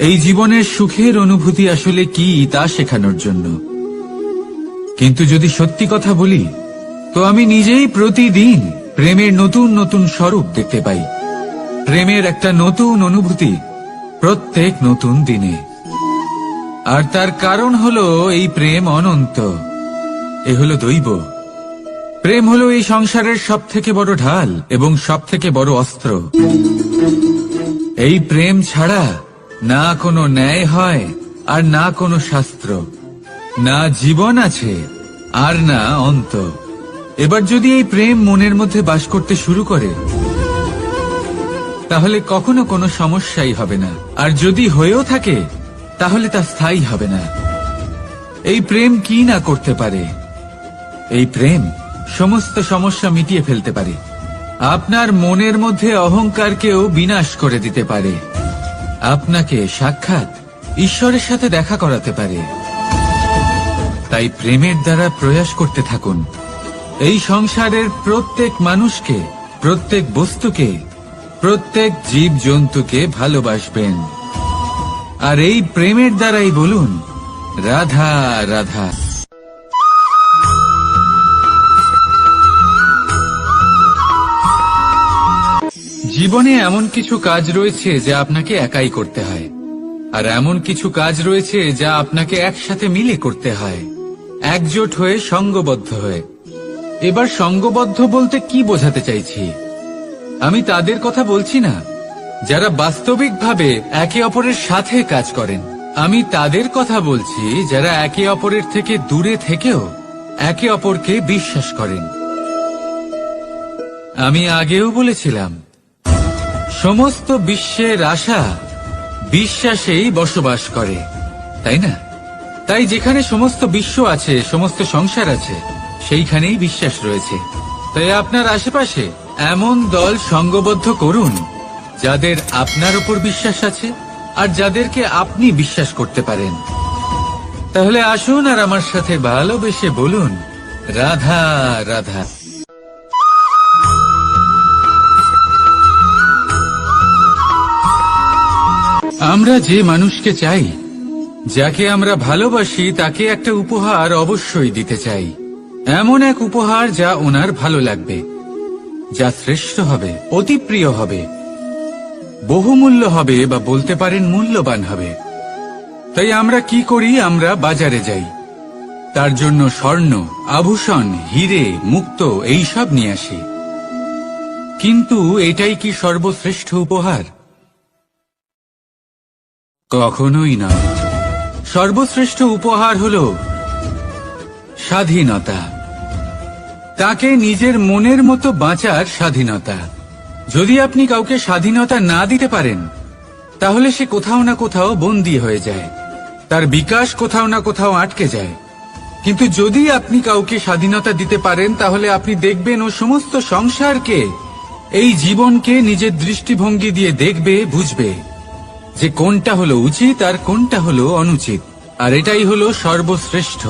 এই জীবনের সুখের অনুভূতি আসলে কি তা শেখানোর জন্য। কিন্তু যদি সত্যি কথা বলি তো আমি নিজেই প্রতিদিন প্রেমের নতুন নতুন স্বরূপ দেখতে পাই, প্রেমের একটা নতুন অনুভূতি প্রত্যেক নতুন দিনে। আর তার কারণ হলো এই প্রেম অনন্ত, এ হলো দৈব। প্রেম হলো এই সংসারের সবথেকে বড় ঢাল এবং সবথেকে বড় অস্ত্র। এই প্রেম ছাড়া না কোনো ন্যায় হয় আর না কোনো শাস্ত্র, না জীবন আছে আর না অন্ত। এবার যদি এই প্রেম মনের মধ্যে বাস করতে শুরু করে তাহলে কখনো কোনো সমস্যাই হবে না, আর যদি হয়েও থাকে তাহলে তা স্থায়ী হবে না। এই প্রেম কি না করতে পারে? এই প্রেম সমস্ত সমস্যা মিটিয়ে ফেলতে পারে, আপনার মনের মধ্যে অহংকারকেও বিনাশ করে দিতে পারে, আপনাকে সাক্ষাৎ ঈশ্বরের সাথে দেখা করাতে পারে। তাই প্রেমের দ্বারা প্রয়াস করতে থাকুন। এই সংসারের প্রত্যেক মানুষকে, প্রত্যেক বস্তুকে, প্রত্যেক জীব জন্তুকে ভালোবাসবেন। আর এই প্রেমের দ্বারাই বলুন রাধা রাধা। জীবনে এমন কিছু কাজ রয়েছে যা আপনাকে একাই করতে হয়, আর এমন কিছু কাজ রয়েছে যা আপনাকে একসাথে মিলে করতে হয়, একজোট হয়ে, সঙ্গবদ্ধ হয়ে। এবার সঙ্গবদ্ধ বলতে কি বোঝাতে চাইছি? আমি তাদের কথা বলছি না যারা বাস্তবিকভাবে একে অপরের সাথে কাজ করেন। আমি তাদের কথা বলছি যারা একে অপরের থেকে দূরে থেকেও একে অপরকে বিশ্বাস করেন। আমি আগেও বলেছিলাম, সমস্ত বিশ্বের আশা বিশ্বাসেই বসবাস করে, তাই না? তাই যেখানে সমস্ত বিশ্ব আছে, সমস্ত সংসার আছে, সেইখানেই বিশ্বাস রয়েছে। তাই আপনার আশেপাশে এমন দল সঙ্গবদ্ধ করুন যাদের আপনার উপর বিশ্বাস আছে আর যাদেরকে আপনি বিশ্বাস করতে পারেন। তাহলে আসুন আর আমার সাথে ভালোবেসে বলুন রাধা রাধা। আমরা যে মানুষকে চাই, যাকে আমরা ভালোবাসি, তাকে একটা উপহার অবশ্যই দিতে চাই। এমন এক উপহার যা ওনার ভালো লাগবে, যা শ্রেষ্ঠ হবে, অতি প্রিয় হবে, বহুমূল্য হবে, বা বলতে পারেন মূল্যবান হবে। তাই আমরা কি করি? আমরা বাজারে যাই, তার জন্য স্বর্ণ, আভূষণ, হিরে, মুক্তো এইসব নিয়ে আসি। কিন্তু এটাই কি সর্বশ্রেষ্ঠ উপহার? কখনোই না। সর্বশ্রেষ্ঠ উপহার হল স্বাধীনতা, তাকে নিজের মনের মতো বাঁচার স্বাধীনতা। যদি আপনি কাউকে স্বাধীনতা না দিতে পারেন, তাহলে সে কোথাও না কোথাও বন্দী হয়ে যায়, তার বিকাশ কোথাও না কোথাও আটকে যায়। কিন্তু যদি আপনি কাউকে স্বাধীনতা দিতে পারেন, তাহলে আপনি দেখবেন ও সমস্ত সংসারকে, এই জীবনকে নিজের দৃষ্টিভঙ্গি দিয়ে দেখবে, বুঝবে যে কোনটা হলো উচিত আর কোনটা হলো অনুচিত। আর এটাই হলো সর্বশ্রেষ্ঠ।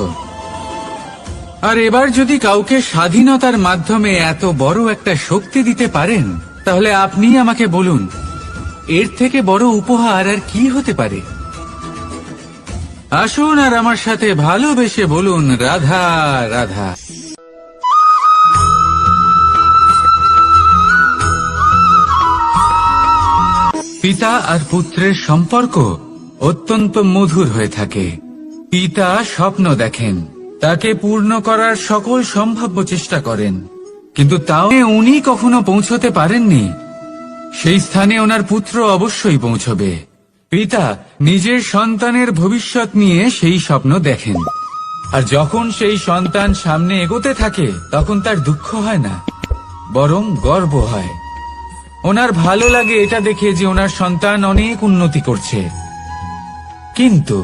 আর এবার যদি কাউকে স্বাধীনতার মাধ্যমে এত বড় একটা শক্তি দিতে পারেন, তাহলে আপনি আমাকে বলুন, এর থেকে বড় উপহার আর কি হতে পারে? আসুন আর আমার সাথে ভালোবেসে বলুন রাধা রাধা। পিতা আর পুত্রের সম্পর্ক অত্যন্ত মধুর হয়ে থাকে। পিতা স্বপ্ন দেখেন, তাকে পূর্ণ করার সকল সম্ভাব্য চেষ্টা করেন, কিন্তু তাও উনি কখনো পৌঁছতে পারেননি, সেই স্থানে ওনার পুত্র অবশ্যই পৌঁছবে। পিতা নিজের সন্তানের ভবিষ্যৎ নিয়ে সেই স্বপ্ন দেখেন, আর যখন সেই সন্তান সামনে এগোতে থাকে, তখন তার দুঃখ হয় না, বরং গর্ব হয়। ওনার ভালো লাগে এটা দেখে যে ওনার সন্তান অনেক উন্নতি করছে। কিন্তু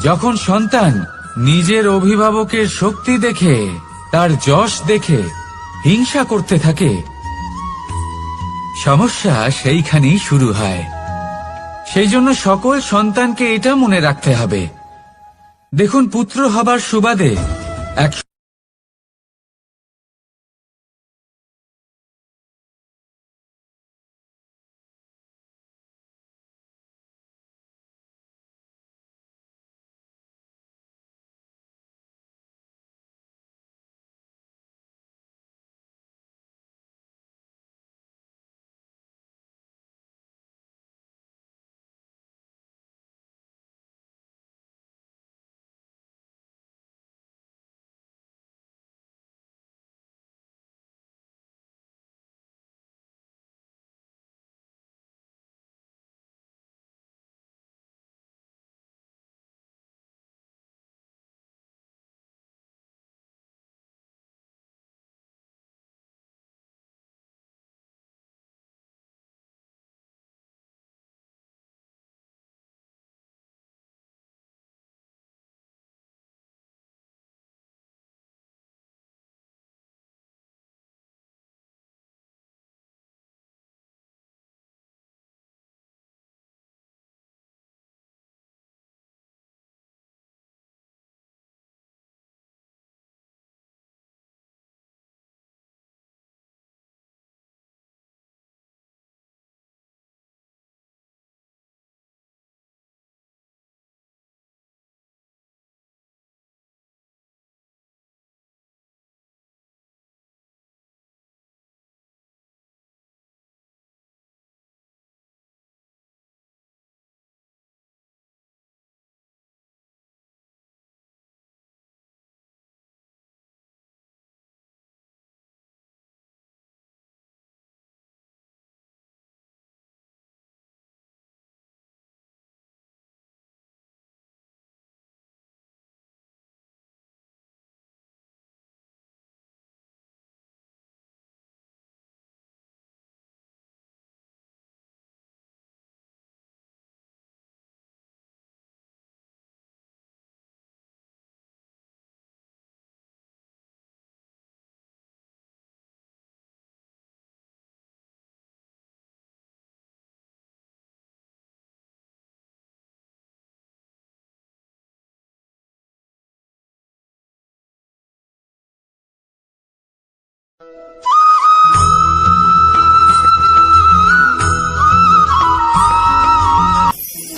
যখন সন্তান নিজের অভিভাবকের শক্তি দেখে, তার যশ দেখে হিংসা করতে থাকে, সমস্যা সেইখানেই শুরু হয়। সেই জন্য সকল সন্তানকে এটা মনে রাখতে হবে, দেখুন, পুত্র হবার সুবাদে এক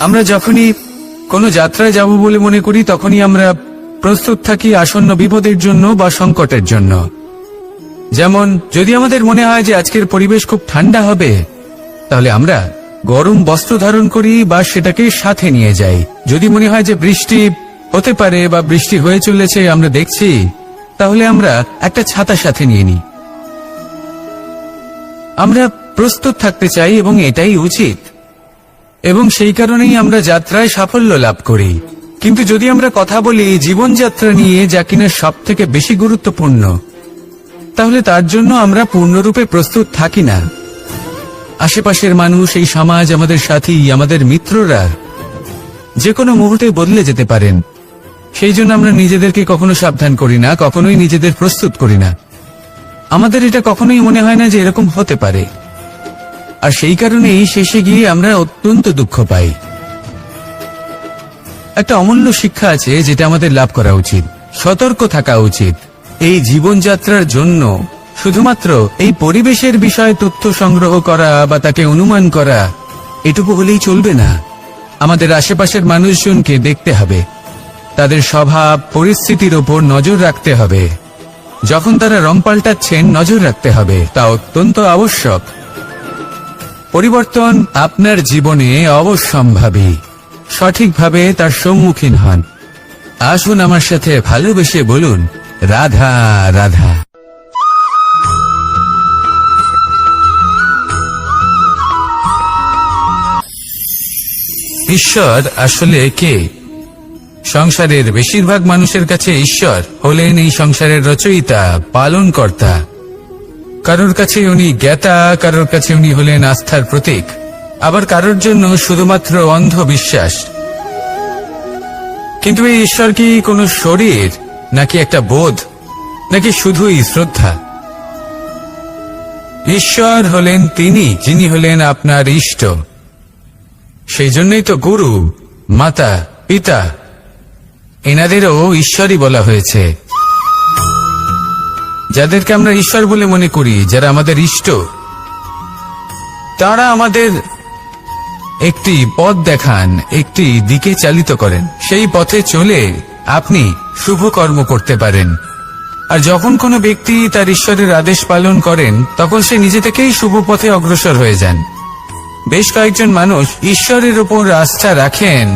আমরা যখনই কোনো যাত্রায় যাব বলে মনে করি তখনই আমরা প্রস্তুত থাকি আসন্ন বিপদের জন্য বা সংকটের জন্য। যেমন যদি আমাদের মনে হয় যে আজকের পরিবেশ খুব ঠান্ডা হবে, তাহলে আমরা গরম বস্ত্র ধারণ করি বা সেটাকে সাথে নিয়ে যাই। যদি মনে হয় যে বৃষ্টি হতে পারে বা বৃষ্টি হয়ে চলেছে আমরা দেখছি, তাহলে আমরা একটা ছাতা সাথে নিয়ে নিই। আমরা প্রস্তুত থাকতে চাই এবং এটাই উচিত, এবং সেই কারণেই আমরা যাত্রায় সাফল্য লাভ করি। কিন্তু যদি আমরা কথা বলি জীবনযাত্রা নিয়ে, যা কিনা সব থেকে বেশি গুরুত্বপূর্ণ, তাহলে তার জন্য আমরা পূর্ণরূপে প্রস্তুত থাকি না। আশেপাশের মানুষ, এই সমাজ, আমাদের সাথী, আমাদের মিত্ররা যে কোনো মুহূর্তে বদলে যেতে পারেন। সেই জন্য আমরা নিজেদেরকে কখনো সাবধান করি না, কখনোই নিজেদের প্রস্তুত করি না। আমাদের এটা কখনোই মনে হয় না যে এরকম হতে পারে, আর সেই কারণেই শেষে গিয়ে আমরা অত্যন্ত দুঃখ পাই। একটা অমূল্য শিক্ষা আছে যেটা আমাদের লাভ করা উচিত। সতর্ক থাকা উচিত। এই জীবনযাত্রার জন্য শুধুমাত্র এই পরিবেশের বিষয়ে তথ্য সংগ্রহ করা বা তাকে অনুমান করা এটুকু হলেই চলবে না। আমাদের আশেপাশের মানুষজনকে দেখতে হবে, তাদের স্বভাব পরিস্থিতির ওপর নজর রাখতে হবে। যখন তারা রং পাল্টাচ্ছেন নজর রাখতে হবে, তা অত্যন্ত আবশ্যক। পরিবর্তন আপনার জীবনে অবশ্যম্ভাবী। সঠিকভাবে তার সম্মুখীন হন। আসুন আমার সাথে ভালোবেসে বলুন, রাধা রাধা। ঈশ্বর আসলে কে? সংসারের বেশিরভাগ মানুষের কাছে ঈশ্বর হলেন এই সংসারের রচয়িতা, পালনকর্তা। কারোর কাছে উনি জ্ঞাতা, কারোর কাছে উনি হলেন আস্থার প্রতীক, আবার কারোর জন্য শুধুমাত্র অন্ধবিশ্বাস। কিন্তু এই ঈশ্বর কি কোনো শরীর, নাকি একটা বোধ, নাকি শুধুই শ্রদ্ধা? ঈশ্বর হলেন তিনি যিনি হলেন আপনার ইষ্ট। সেই জন্যই তো গুরু, মাতা, পিতা এনাদেরও ঈশ্বরই বলা হয়েছে। যাদেরকে আমরা ঈশ্বর বলে মনে করি, যারা আমাদের ইষ্ট, তারা আমাদের একটি পথ দেখান, একটি দিকে চালিত করেন। সেই পথে চলে আপনি শুভ কর্ম করতে পারেন। আর যখন কোনো ব্যক্তি তার ঈশ্বরের আদেশ পালন করেন, তখন সে নিজে থেকেই শুভ পথে অগ্রসর হয়ে যান। বেশ কয়েকজন মানুষ ঈশ্বরের উপর আস্থা রাখেন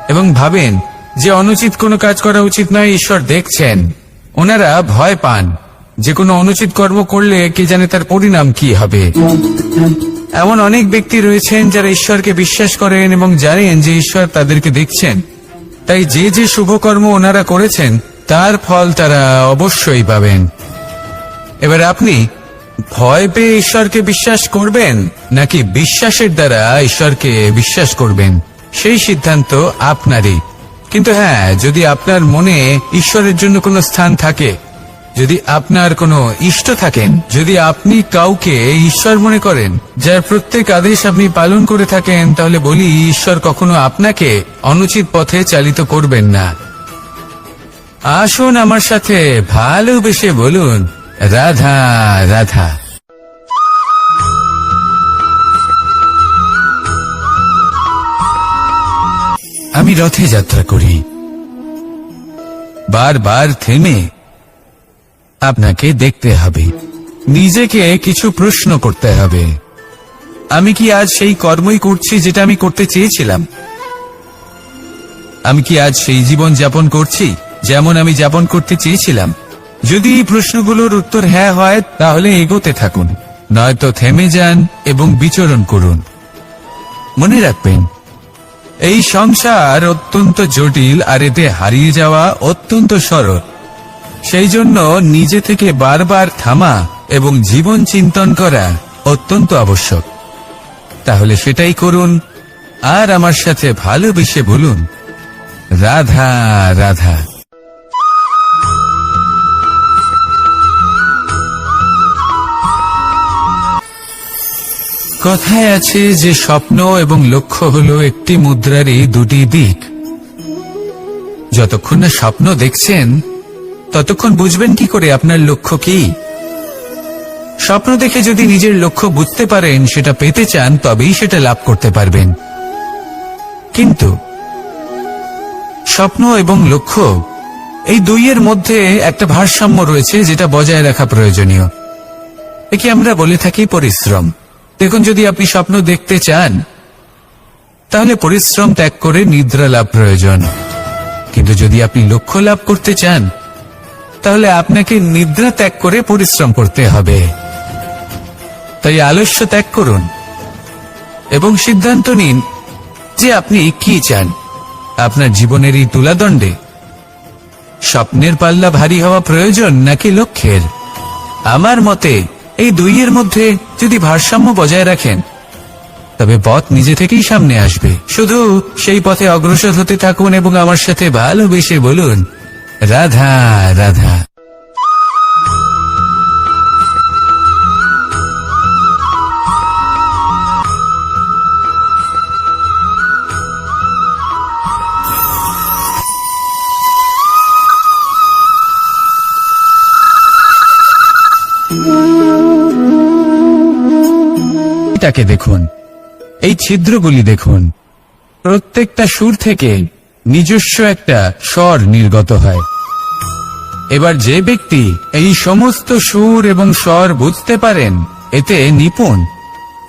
এবং ভাবেন যে অনুচিত কোনো কাজ করা উচিত নয়, ঈশ্বর দেখছেন। ওনারা ভয় পান যে কোনো অনুচিত কর্ম করলে কে জানে তার পরিণাম কি হবে। এমন অনেক ব্যক্তি রয়েছেন যারা ঈশ্বরকে বিশ্বাস করেন এবং জানেন যে ঈশ্বর তাদেরকে দেখছেন, তাই যে যে শুভকর্ম ওনারা করেছেন তার ফল তারা অবশ্যই পাবেন। এবার আপনি ভয় পেয়ে ঈশ্বরকে বিশ্বাস করবেন নাকি বিশ্বাসের দ্বারা ঈশ্বরকে বিশ্বাস করবেন, সেই সিদ্ধান্ত আপনারই। কিন্তু হ্যাঁ, যদি আপনার মনে ঈশ্বরের জন্য কোনো স্থান থাকে, যদি আপনার কোনো ইষ্ট থাকেন, যদি আপনি কাউকে ঈশ্বর মনে করেন, যার প্রত্যেক আদেশ আপনি পালন করে থাকেন, তাহলে বলি ঈশ্বর কখনো আপনাকে অনুচিত পথে চালিত করবেন না। আসুন আমার সাথে ভালোবেসে বলুন, রাধা রাধা। আমি রথে যাত্রা করি। বারবার থেমে আপনাকে দেখতে হবে, নিজেকে কিছু প্রশ্ন করতে হবে। আমি কি আজ সেই কর্মই করছি যেটা আমি করতে চেয়েছিলাম? আমি কি আজ সেই জীবন যাপন করছি যেমন আমি যাপন করতে চেয়েছিলাম? যদি এই প্রশ্নগুলোর উত্তর হ্যাঁ হয়, তাহলে এগোতে থাকুন, নয়তো থেমে যান এবং বিচরণ করুন। মনে রাখবেন, এই সংসার অত্যন্ত জটিল, আর এতে হারিয়ে যাওয়া অত্যন্ত সরল। সেই জন্য নিজে থেকে বারবার থামা এবং জীবন চিন্তন করা অত্যন্ত আবশ্যক। তাহলে সেটাই করুন, আর আমার সাথে ভালোবেসে বলুন, রাধা রাধা। কথায় আছে যে স্বপ্ন এবং লক্ষ্য হলো একটি মুদ্রারই দুটি দিক। যতক্ষণ না স্বপ্ন দেখছেন, ততক্ষণ বুঝবেন কি করে আপনার লক্ষ্য কি? স্বপ্ন দেখে যদি নিজের লক্ষ্য বুঝতে পারেন, সেটা পেতে চান, তবেই সেটা লাভ করতে পারবেন। কিন্তু স্বপ্ন এবং লক্ষ্য এই দুইয়ের মধ্যে একটা ভারসাম্য রয়েছে, যেটা বজায় রাখা প্রয়োজনীয়। একে আমরা বলে থাকি পরিশ্রম। দেখুন, যদি আপনি স্বপ্ন দেখতে চান, তাহলে পরিশ্রম ত্যাগ করে নিদ্রা লাভ প্রয়োজন। কিন্তু যদি আপনি লক্ষ্য লাভ করতে চান, তাহলে আপনাকে নিদ্রা ত্যাগ করে পরিশ্রম করতে হবে। তাই আলস্য ত্যাগ করুন এবং সিদ্ধান্ত নিন যে আপনি কি চান। আপনার জীবনের এই তুলাদণ্ডে স্বপ্নের পাল্লা ভারী হওয়া প্রয়োজন নাকি লক্ষ্যের? আমার মতে এই দুইয়ের মধ্যে যদি ভারসাম্য বজায় রাখেন, তবে পথ নিজে থেকেই সামনে আসবে। শুধু সেই পথে অগ্রসর হতে থাকুন এবং আমার সাথে ভালোবেসে বলুন, রাধা রাধা। এটাকে দেখুন, এই ছিদ্রগুলি দেখুন, প্রত্যেকটা সুর থেকে নিজস্ব একটা স্বর নির্গত হয়। এবার যে ব্যক্তি এই সমস্ত সুর এবং স্বর বুঝতে পারেন, এতে নিপুণ,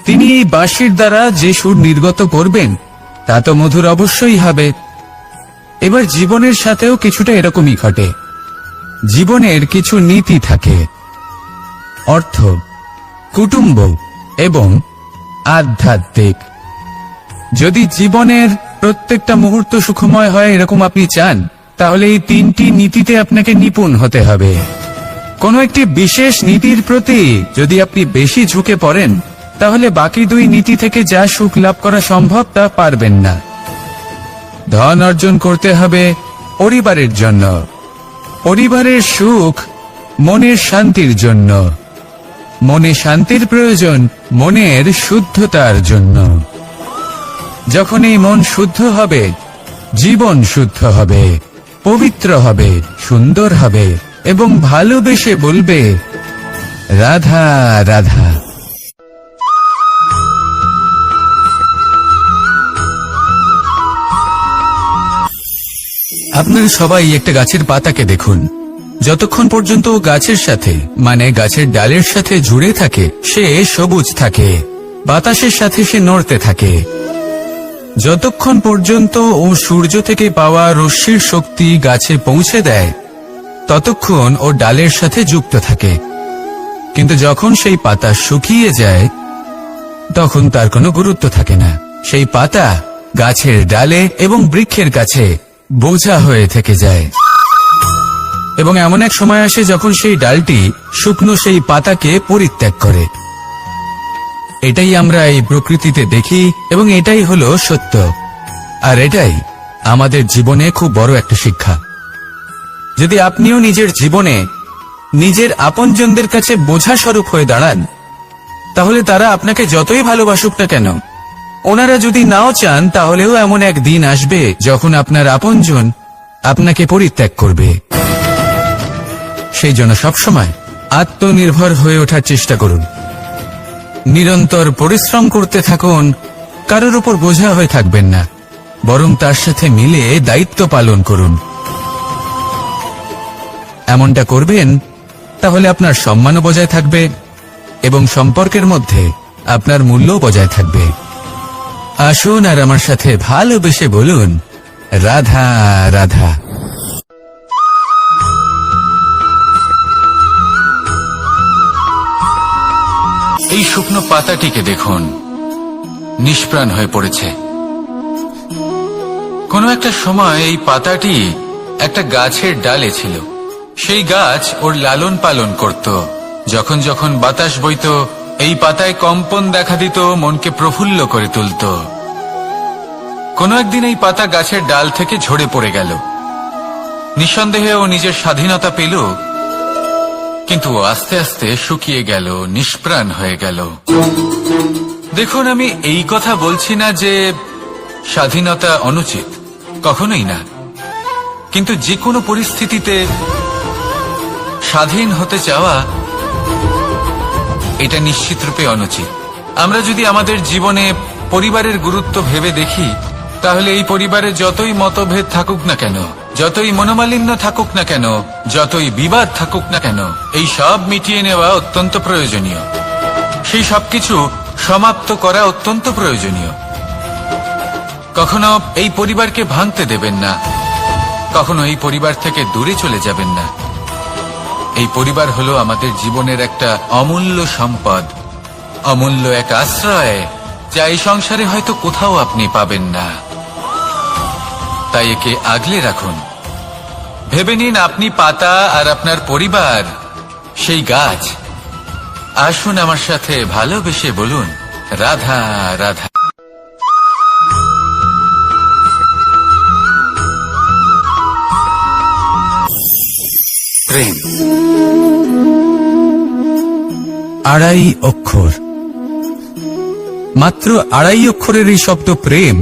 তিনি এই বাঁশির দ্বারা যে সুর নির্গত করবেন তা তো মধুর অবশ্যই হবে। এবার জীবনের সাথেও কিছুটা এরকমই ঘটে। জীবনের কিছু নীতি থাকে, অর্থ, কুটুম্ব এবং আধ্যাত্মিক। যদি জীবনের প্রত্যেকটা মুহূর্ত সুখময় হয় এরকম আপনি চান, তাহলে এই তিনটি নীতিতে আপনাকে নিপুণ হতে হবে। কোনো একটি বিশেষ নীতির প্রতি যদি আপনি বেশি ঝুঁকে পড়েন, তাহলে বাকি দুই নীতি থেকে যা সুখ লাভ করা সম্ভব তা পারবেন না। ধন অর্জন করতে হবে পরিবারের জন্য, পরিবারের সুখ মনের শান্তির জন্য, মনে শান্তির প্রয়োজন মনের শুদ্ধতার জন্য। যখন এই মন শুদ্ধ হবে, জীবন শুদ্ধ হবে, পবিত্র হবে, সুন্দর হবে এবং ভালোবেসে বলবে, রাধা রাধা। আপনারা সবাই একটা গাছের পাতাকে দেখুন। যতক্ষণ পর্যন্ত ও গাছের সাথে, মানে গাছের ডালের সাথে জুড়ে থাকে, সে সবুজ থাকে, বাতাসের সাথে সে নড়তে থাকে। যতক্ষণ পর্যন্ত ও সূর্য থেকে পাওয়া রশ্মির শক্তি গাছে পৌঁছে দেয়, ততক্ষণ ও ডালের সাথে যুক্ত থাকে। কিন্তু যখন সেই পাতা শুকিয়ে যায়, তখন তার কোনো গুরুত্ব থাকে না। সেই পাতা গাছের ডালে এবং বৃক্ষের কাছে বোঝা হয়ে থেকে যায়। এবং এমন এক সময় আসে যখন সেই ডালটি শুকনো সেই পাতাকে পরিত্যাগ করে। এটাই আমরা এই প্রকৃতিতে দেখি এবং এটাই হলো সত্য। আর এটাই আমাদের জীবনে খুব বড় একটা শিক্ষা। যদি আপনিও নিজের জীবনে নিজের আপনজনদের কাছে বোঝা স্বরূপ হয়ে দাঁড়ান, তাহলে তারা আপনাকে যতই ভালোবাসুক না কেন, ওনারা যদি নাও চান, তাহলেও এমন এক দিন আসবে যখন আপনার আপনজন আপনাকে পরিত্যাগ করবে। সেই জন্য সবসময় আত্মনির্ভর হয়ে ওঠার চেষ্টা করুন। নিরন্তর পরিশ্রম করতে থাকুন, কারোর উপর বোঝা হয়ে থাকবেন না, বরং তার সাথে মিলে দায়িত্ব পালন করুন। এমনটা করবেন, তাহলে আপনার সম্মানও বজায় থাকবে এবং সম্পর্কের মধ্যে আপনার মূল্যও বজায় থাকবে। আসুন আর আমার সাথে ভালোবেসে বলুন, রাধা রাধা। এই শুকনো পাতাটিকে দেখুন, নিষ্প্রাণ হয়ে পড়েছে। কোনো একটা সময় এই পাতাটি একটা গাছের ডালে ছিল। সেই গাছ ওর লালন পালন করত। যখন যখন বাতাস বইত, এই পাতায় কম্পন দেখা দিত, মনকে প্রফুল্ল করে তুলত। কোনো একদিন এই পাতা গাছের ডাল থেকে ঝরে পড়ে গেল। নিঃসন্দেহে ও নিজের স্বাধীনতা পেল, কিন্তু আস্তে আস্তে শুকিয়ে গেল, নিষ্প্রাণ হয়ে গেল। দেখুন, আমি এই কথা বলছি না যে স্বাধীনতা অনুচিত, কখনোই না। কিন্তু যে কোনো পরিস্থিতিতে স্বাধীন হতে চাওয়া এটা নিশ্চিতরূপে অনুচিত। আমরা যদি আমাদের জীবনে পরিবারের গুরুত্ব ভেবে দেখি, তাহলে এই পরিবারে যতই মতভেদ থাকুক না কেন, যতই মনোমালিন্য থাকুক না কেন, যতই বিবাদ থাকুক না কেন, এই সব মিটিয়ে নেওয়া অত্যন্ত প্রয়োজনীয়। সেই সবকিছু সমাপ্ত করা অত্যন্ত প্রয়োজনীয়। কখনো এই পরিবারকে ভাঙতে দেবেন না, কখনো এই পরিবার থেকে দূরে চলে যাবেন না। এই পরিবার হলো আমাদের জীবনের একটা অমূল্য সম্পদ, অমূল্য এক আশ্রয়, যা এই সংসারে হয়তো কোথাও আপনি পাবেন না। তাই একে আগলে রাখুন। ভেবে নিন আপনি পাতা আর আপনার পরিবার সেই গাছ। আসুন আমার সাথে ভালোবেসে বলুন, রাধা রাধা। প্রেম 2.5 অক্ষর, মাত্র 2.5 অক্ষরের এই শব্দ প্রেম,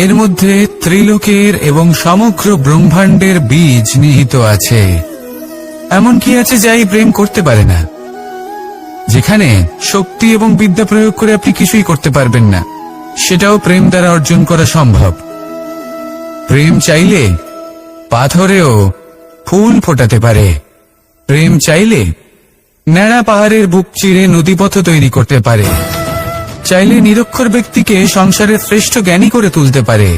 এর মধ্যে ত্রিলোকের এবং সমগ্র ব্রহ্মাণ্ডের বীজ নিহিত আছে। এমন কি আছে যা এই প্রেম করতে পারে না? যেখানে শক্তি এবং বিদ্যা প্রয়োগ করে আপনি কিছুই করতে পারবেন না, সেটাও প্রেম দ্বারা অর্জন করা সম্ভব। প্রেম চাইলে পাথরেও ফুল ফোটাতে পারে। প্রেম চাইলে ন্যাড়া পাহাড়ের বুক চিরে নদীপথ তৈরি করতে পারে। চাইলে নিরক্ষর ব্যক্তিকে সংসারের শ্রেষ্ঠ জ্ঞানী করে তুলতে পারে।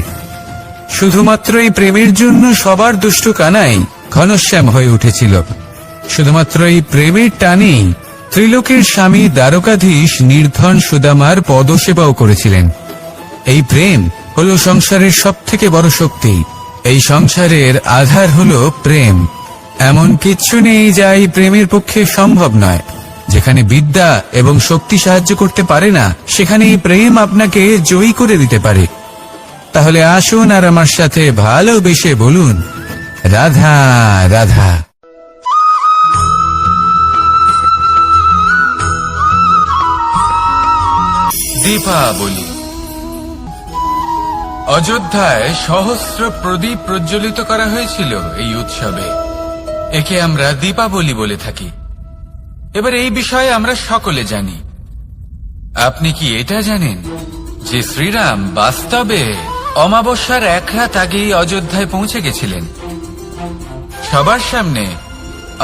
শুধুমাত্র এই প্রেমের জন্য সবার দুষ্ট কানাই ঘনশ্যাম হয়ে উঠেছিল। শুধুমাত্র এই প্রেমের টানেই ত্রিলোকের স্বামী দ্বারকাধীশ নির্ধন সুদামার পদসেবাও করেছিলেন। এই প্রেম হলো সংসারের সবথেকে বড় শক্তি। এই সংসারের আধার হলো প্রেম। এমন কিচ্ছু নেই যা এই প্রেমের পক্ষে সম্ভব নয়। যেখানে বিদ্যা এবং শক্তি সাহায্য করতে পারে না, সেখানে এই প্রেম আপনাকে জয়ী করে দিতে পারে। তাহলে আসুন আর আমার সাথে ভালোবেসে বলুন, রাধা রাধা। দীপাবলি। অযোধ্যায় সহস্র প্রদীপ প্রজ্বলিত করা হয়েছিল এই উৎসবে। একে আমরা দীপাবলি বলে থাকি। এবার এই বিষয়ে আমরা সকলে জানি। আপনি কি এটা জানেন যে শ্রীরাম বাস্তবে অমাবস্যার এক রাত আগেই অযোধ্যায় পৌঁছে গেছিলেন? সবার সামনে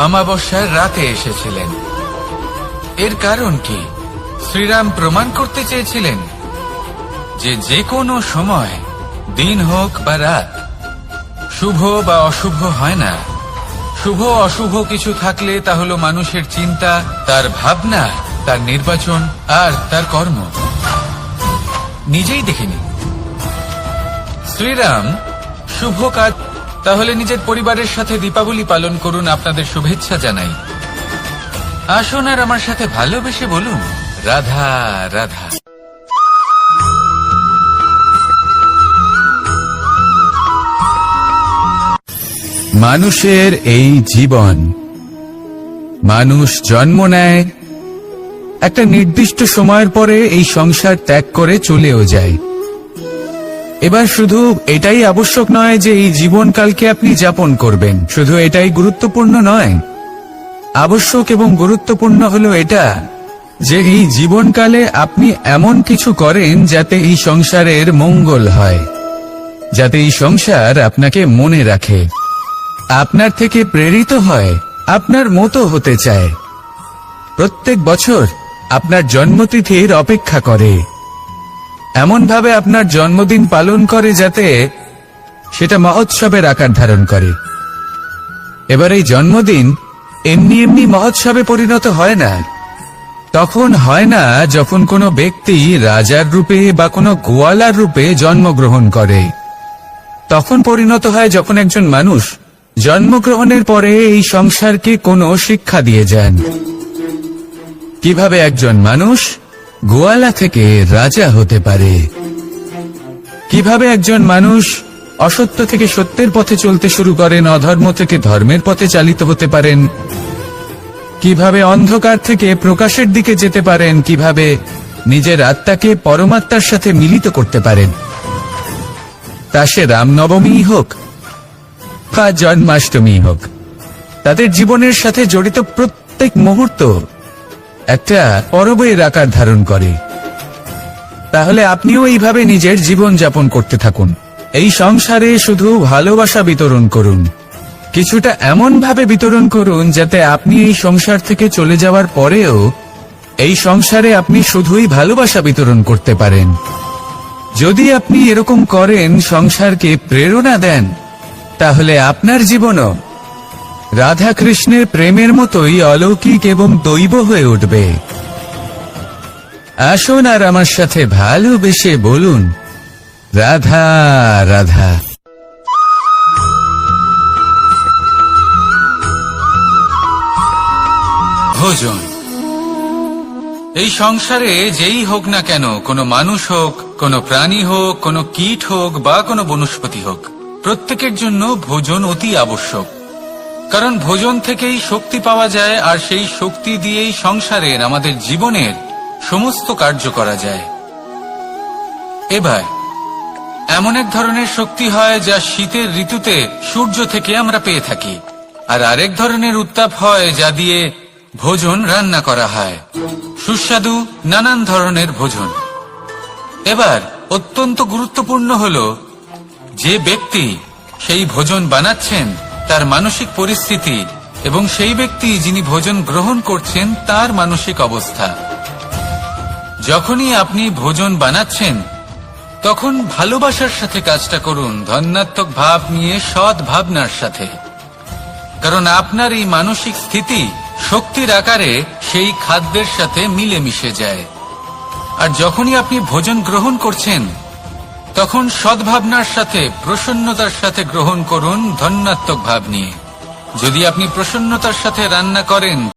অমাবস্যার রাতে এসেছিলেন। এর কারণ কি? শ্রীরাম প্রমাণ করতে চেয়েছিলেন যে যে কোনো সময়, দিন হোক বা রাত, শুভ বা অশুভ হয় না। শুভ অশুভ কিছু থাকলে তা হলো মানুষের চিন্তা, তার ভাবনা, তার নির্বাচন আর তার কর্ম। নিজেই দেখে নিন। শ্রীরাম শুভ কাজ। তাহলে নিজের পরিবারের সাথে দীপাবলি পালন করুন। আপনাদের শুভেচ্ছা জানাই। আসুন আর আমার সাথে ভালোবেসে বলুন, রাধা রাধা। মানুষের এই জীবন, মানুষ জন্ম নেয়, একটা নির্দিষ্ট সময়ের পরে এই সংসার ত্যাগ করে চলেও যায়। এবার শুধু এটাই আবশ্যক নয় যে এই জীবনকালকে আপনি যাপন করবেন, শুধু এটাই গুরুত্বপূর্ণ নয়। আবশ্যক এবং গুরুত্বপূর্ণ হলো এটা যে এই জীবনকালে আপনি এমন কিছু করেন যাতে এই সংসারের মঙ্গল হয়, যাতে এই সংসার আপনাকে মনে রাখে, আপনার থেকে প্রেরিত হয়, আপনার মতো হতে চায়। প্রত্যেক বছর আপনার জন্মতিথির অপেক্ষা করে, এমন ভাবে আপনার জন্মদিন পালন করে যাতে সেটা মহোৎসবের আকার ধারণ করে। এবার এই জন্মদিন এমনি এমনি মহোৎসবে পরিণত হয় না। তখন হয় না যখন কোনো ব্যক্তি রাজার রূপে বা কোনো গোয়ালার রূপে জন্মগ্রহণ করে। তখন পরিণত হয় যখন একজন মানুষ জন্মগ্রহণের পরে এই সংসারকে কোনো শিক্ষা দিয়ে যান। কিভাবে একজন মানুষ গোয়ালা থেকে রাজা হতে পারে, কিভাবে একজন মানুষ অসত্য থেকে সত্যের পথে চলতে শুরু করেন, অধর্ম থেকে ধর্মের পথে চালিত হতে পারেন, কিভাবে অন্ধকার থেকে প্রকাশের দিকে যেতে পারেন, কিভাবে নিজের আত্মাকে পরমাত্মার সাথে মিলিত করতে পারেন। তা সে রামনবমী হোক বা জন্মাষ্টমী হোক, তাদের জীবনের সাথে জড়িত প্রত্যেক মুহূর্ত একটা পরবের আকার ধারণ করে। তাহলে আপনিও এইভাবে নিজের জীবন যাপন করতে থাকুন। এই সংসারে শুধু ভালোবাসা বিতরণ করুন, কিছুটা এমন ভাবে বিতরণ করুন যাতে আপনি এই সংসার থেকে চলে যাওয়ার পরেও এই সংসারে আপনি শুধুই ভালোবাসা বিতরণ করতে পারেন। যদি আপনি এরকম করেন, সংসারকে প্রেরণা দেন, তাহলে আপনার জীবনও রাধা কৃষ্ণের প্রেমের মতোই অলৌকিক এবং দৈব হয়ে উঠবে। আসুন আর আমার সাথে ভালোবেসে বলুন, রাধা রাধা। ভোজন। এই সংসারে যেই হোক না কেন, কোনো মানুষ হোক, কোনো প্রাণী হোক, কোনো কীট হোক বা কোনো বনস্পতি হোক, প্রত্যেকের জন্য ভোজন অতি আবশ্যক। কারণ ভোজন থেকেই শক্তি পাওয়া যায়, আর সেই শক্তি দিয়েই সংসারের, আমাদের জীবনের সমস্ত কার্য করা যায়। এবার এমন এক ধরনের শক্তি হয় যা শীতের ঋতুতে সূর্য থেকে আমরা পেয়ে থাকি, আর আরেক ধরনের উত্তাপ হয় যা দিয়ে ভোজন রান্না করা হয়, সুস্বাদু নানান ধরনের ভোজন। এবার অত্যন্ত গুরুত্বপূর্ণ হলো যে ব্যক্তি সেই ভোজন বানাচ্ছেন তার মানসিক পরিস্থিতি এবং সেই ব্যক্তি যিনি ভোজন গ্রহণ করছেন তার মানসিক অবস্থা। যখনই আপনি ভোজন বানাচ্ছেন তখন ভালোবাসার সাথে কাজটা করুন, ধন্যাত্মক ভাব নিয়ে, সৎ ভাবনার সাথে। কারণ আপনার এই মানসিক স্থিতি শক্তির আকারে সেই খাদ্যের সাথে মিলে মিশে যায়। আর যখনই আপনি ভোজন গ্রহণ করছেন তখন সদ্ভাবনার সাথে, প্রসন্নতার সাথে গ্রহণ করুন, ধন্যাত্মক ভাব নিয়ে। যদি আপনি প্রসন্নতার সাথে রান্না করেন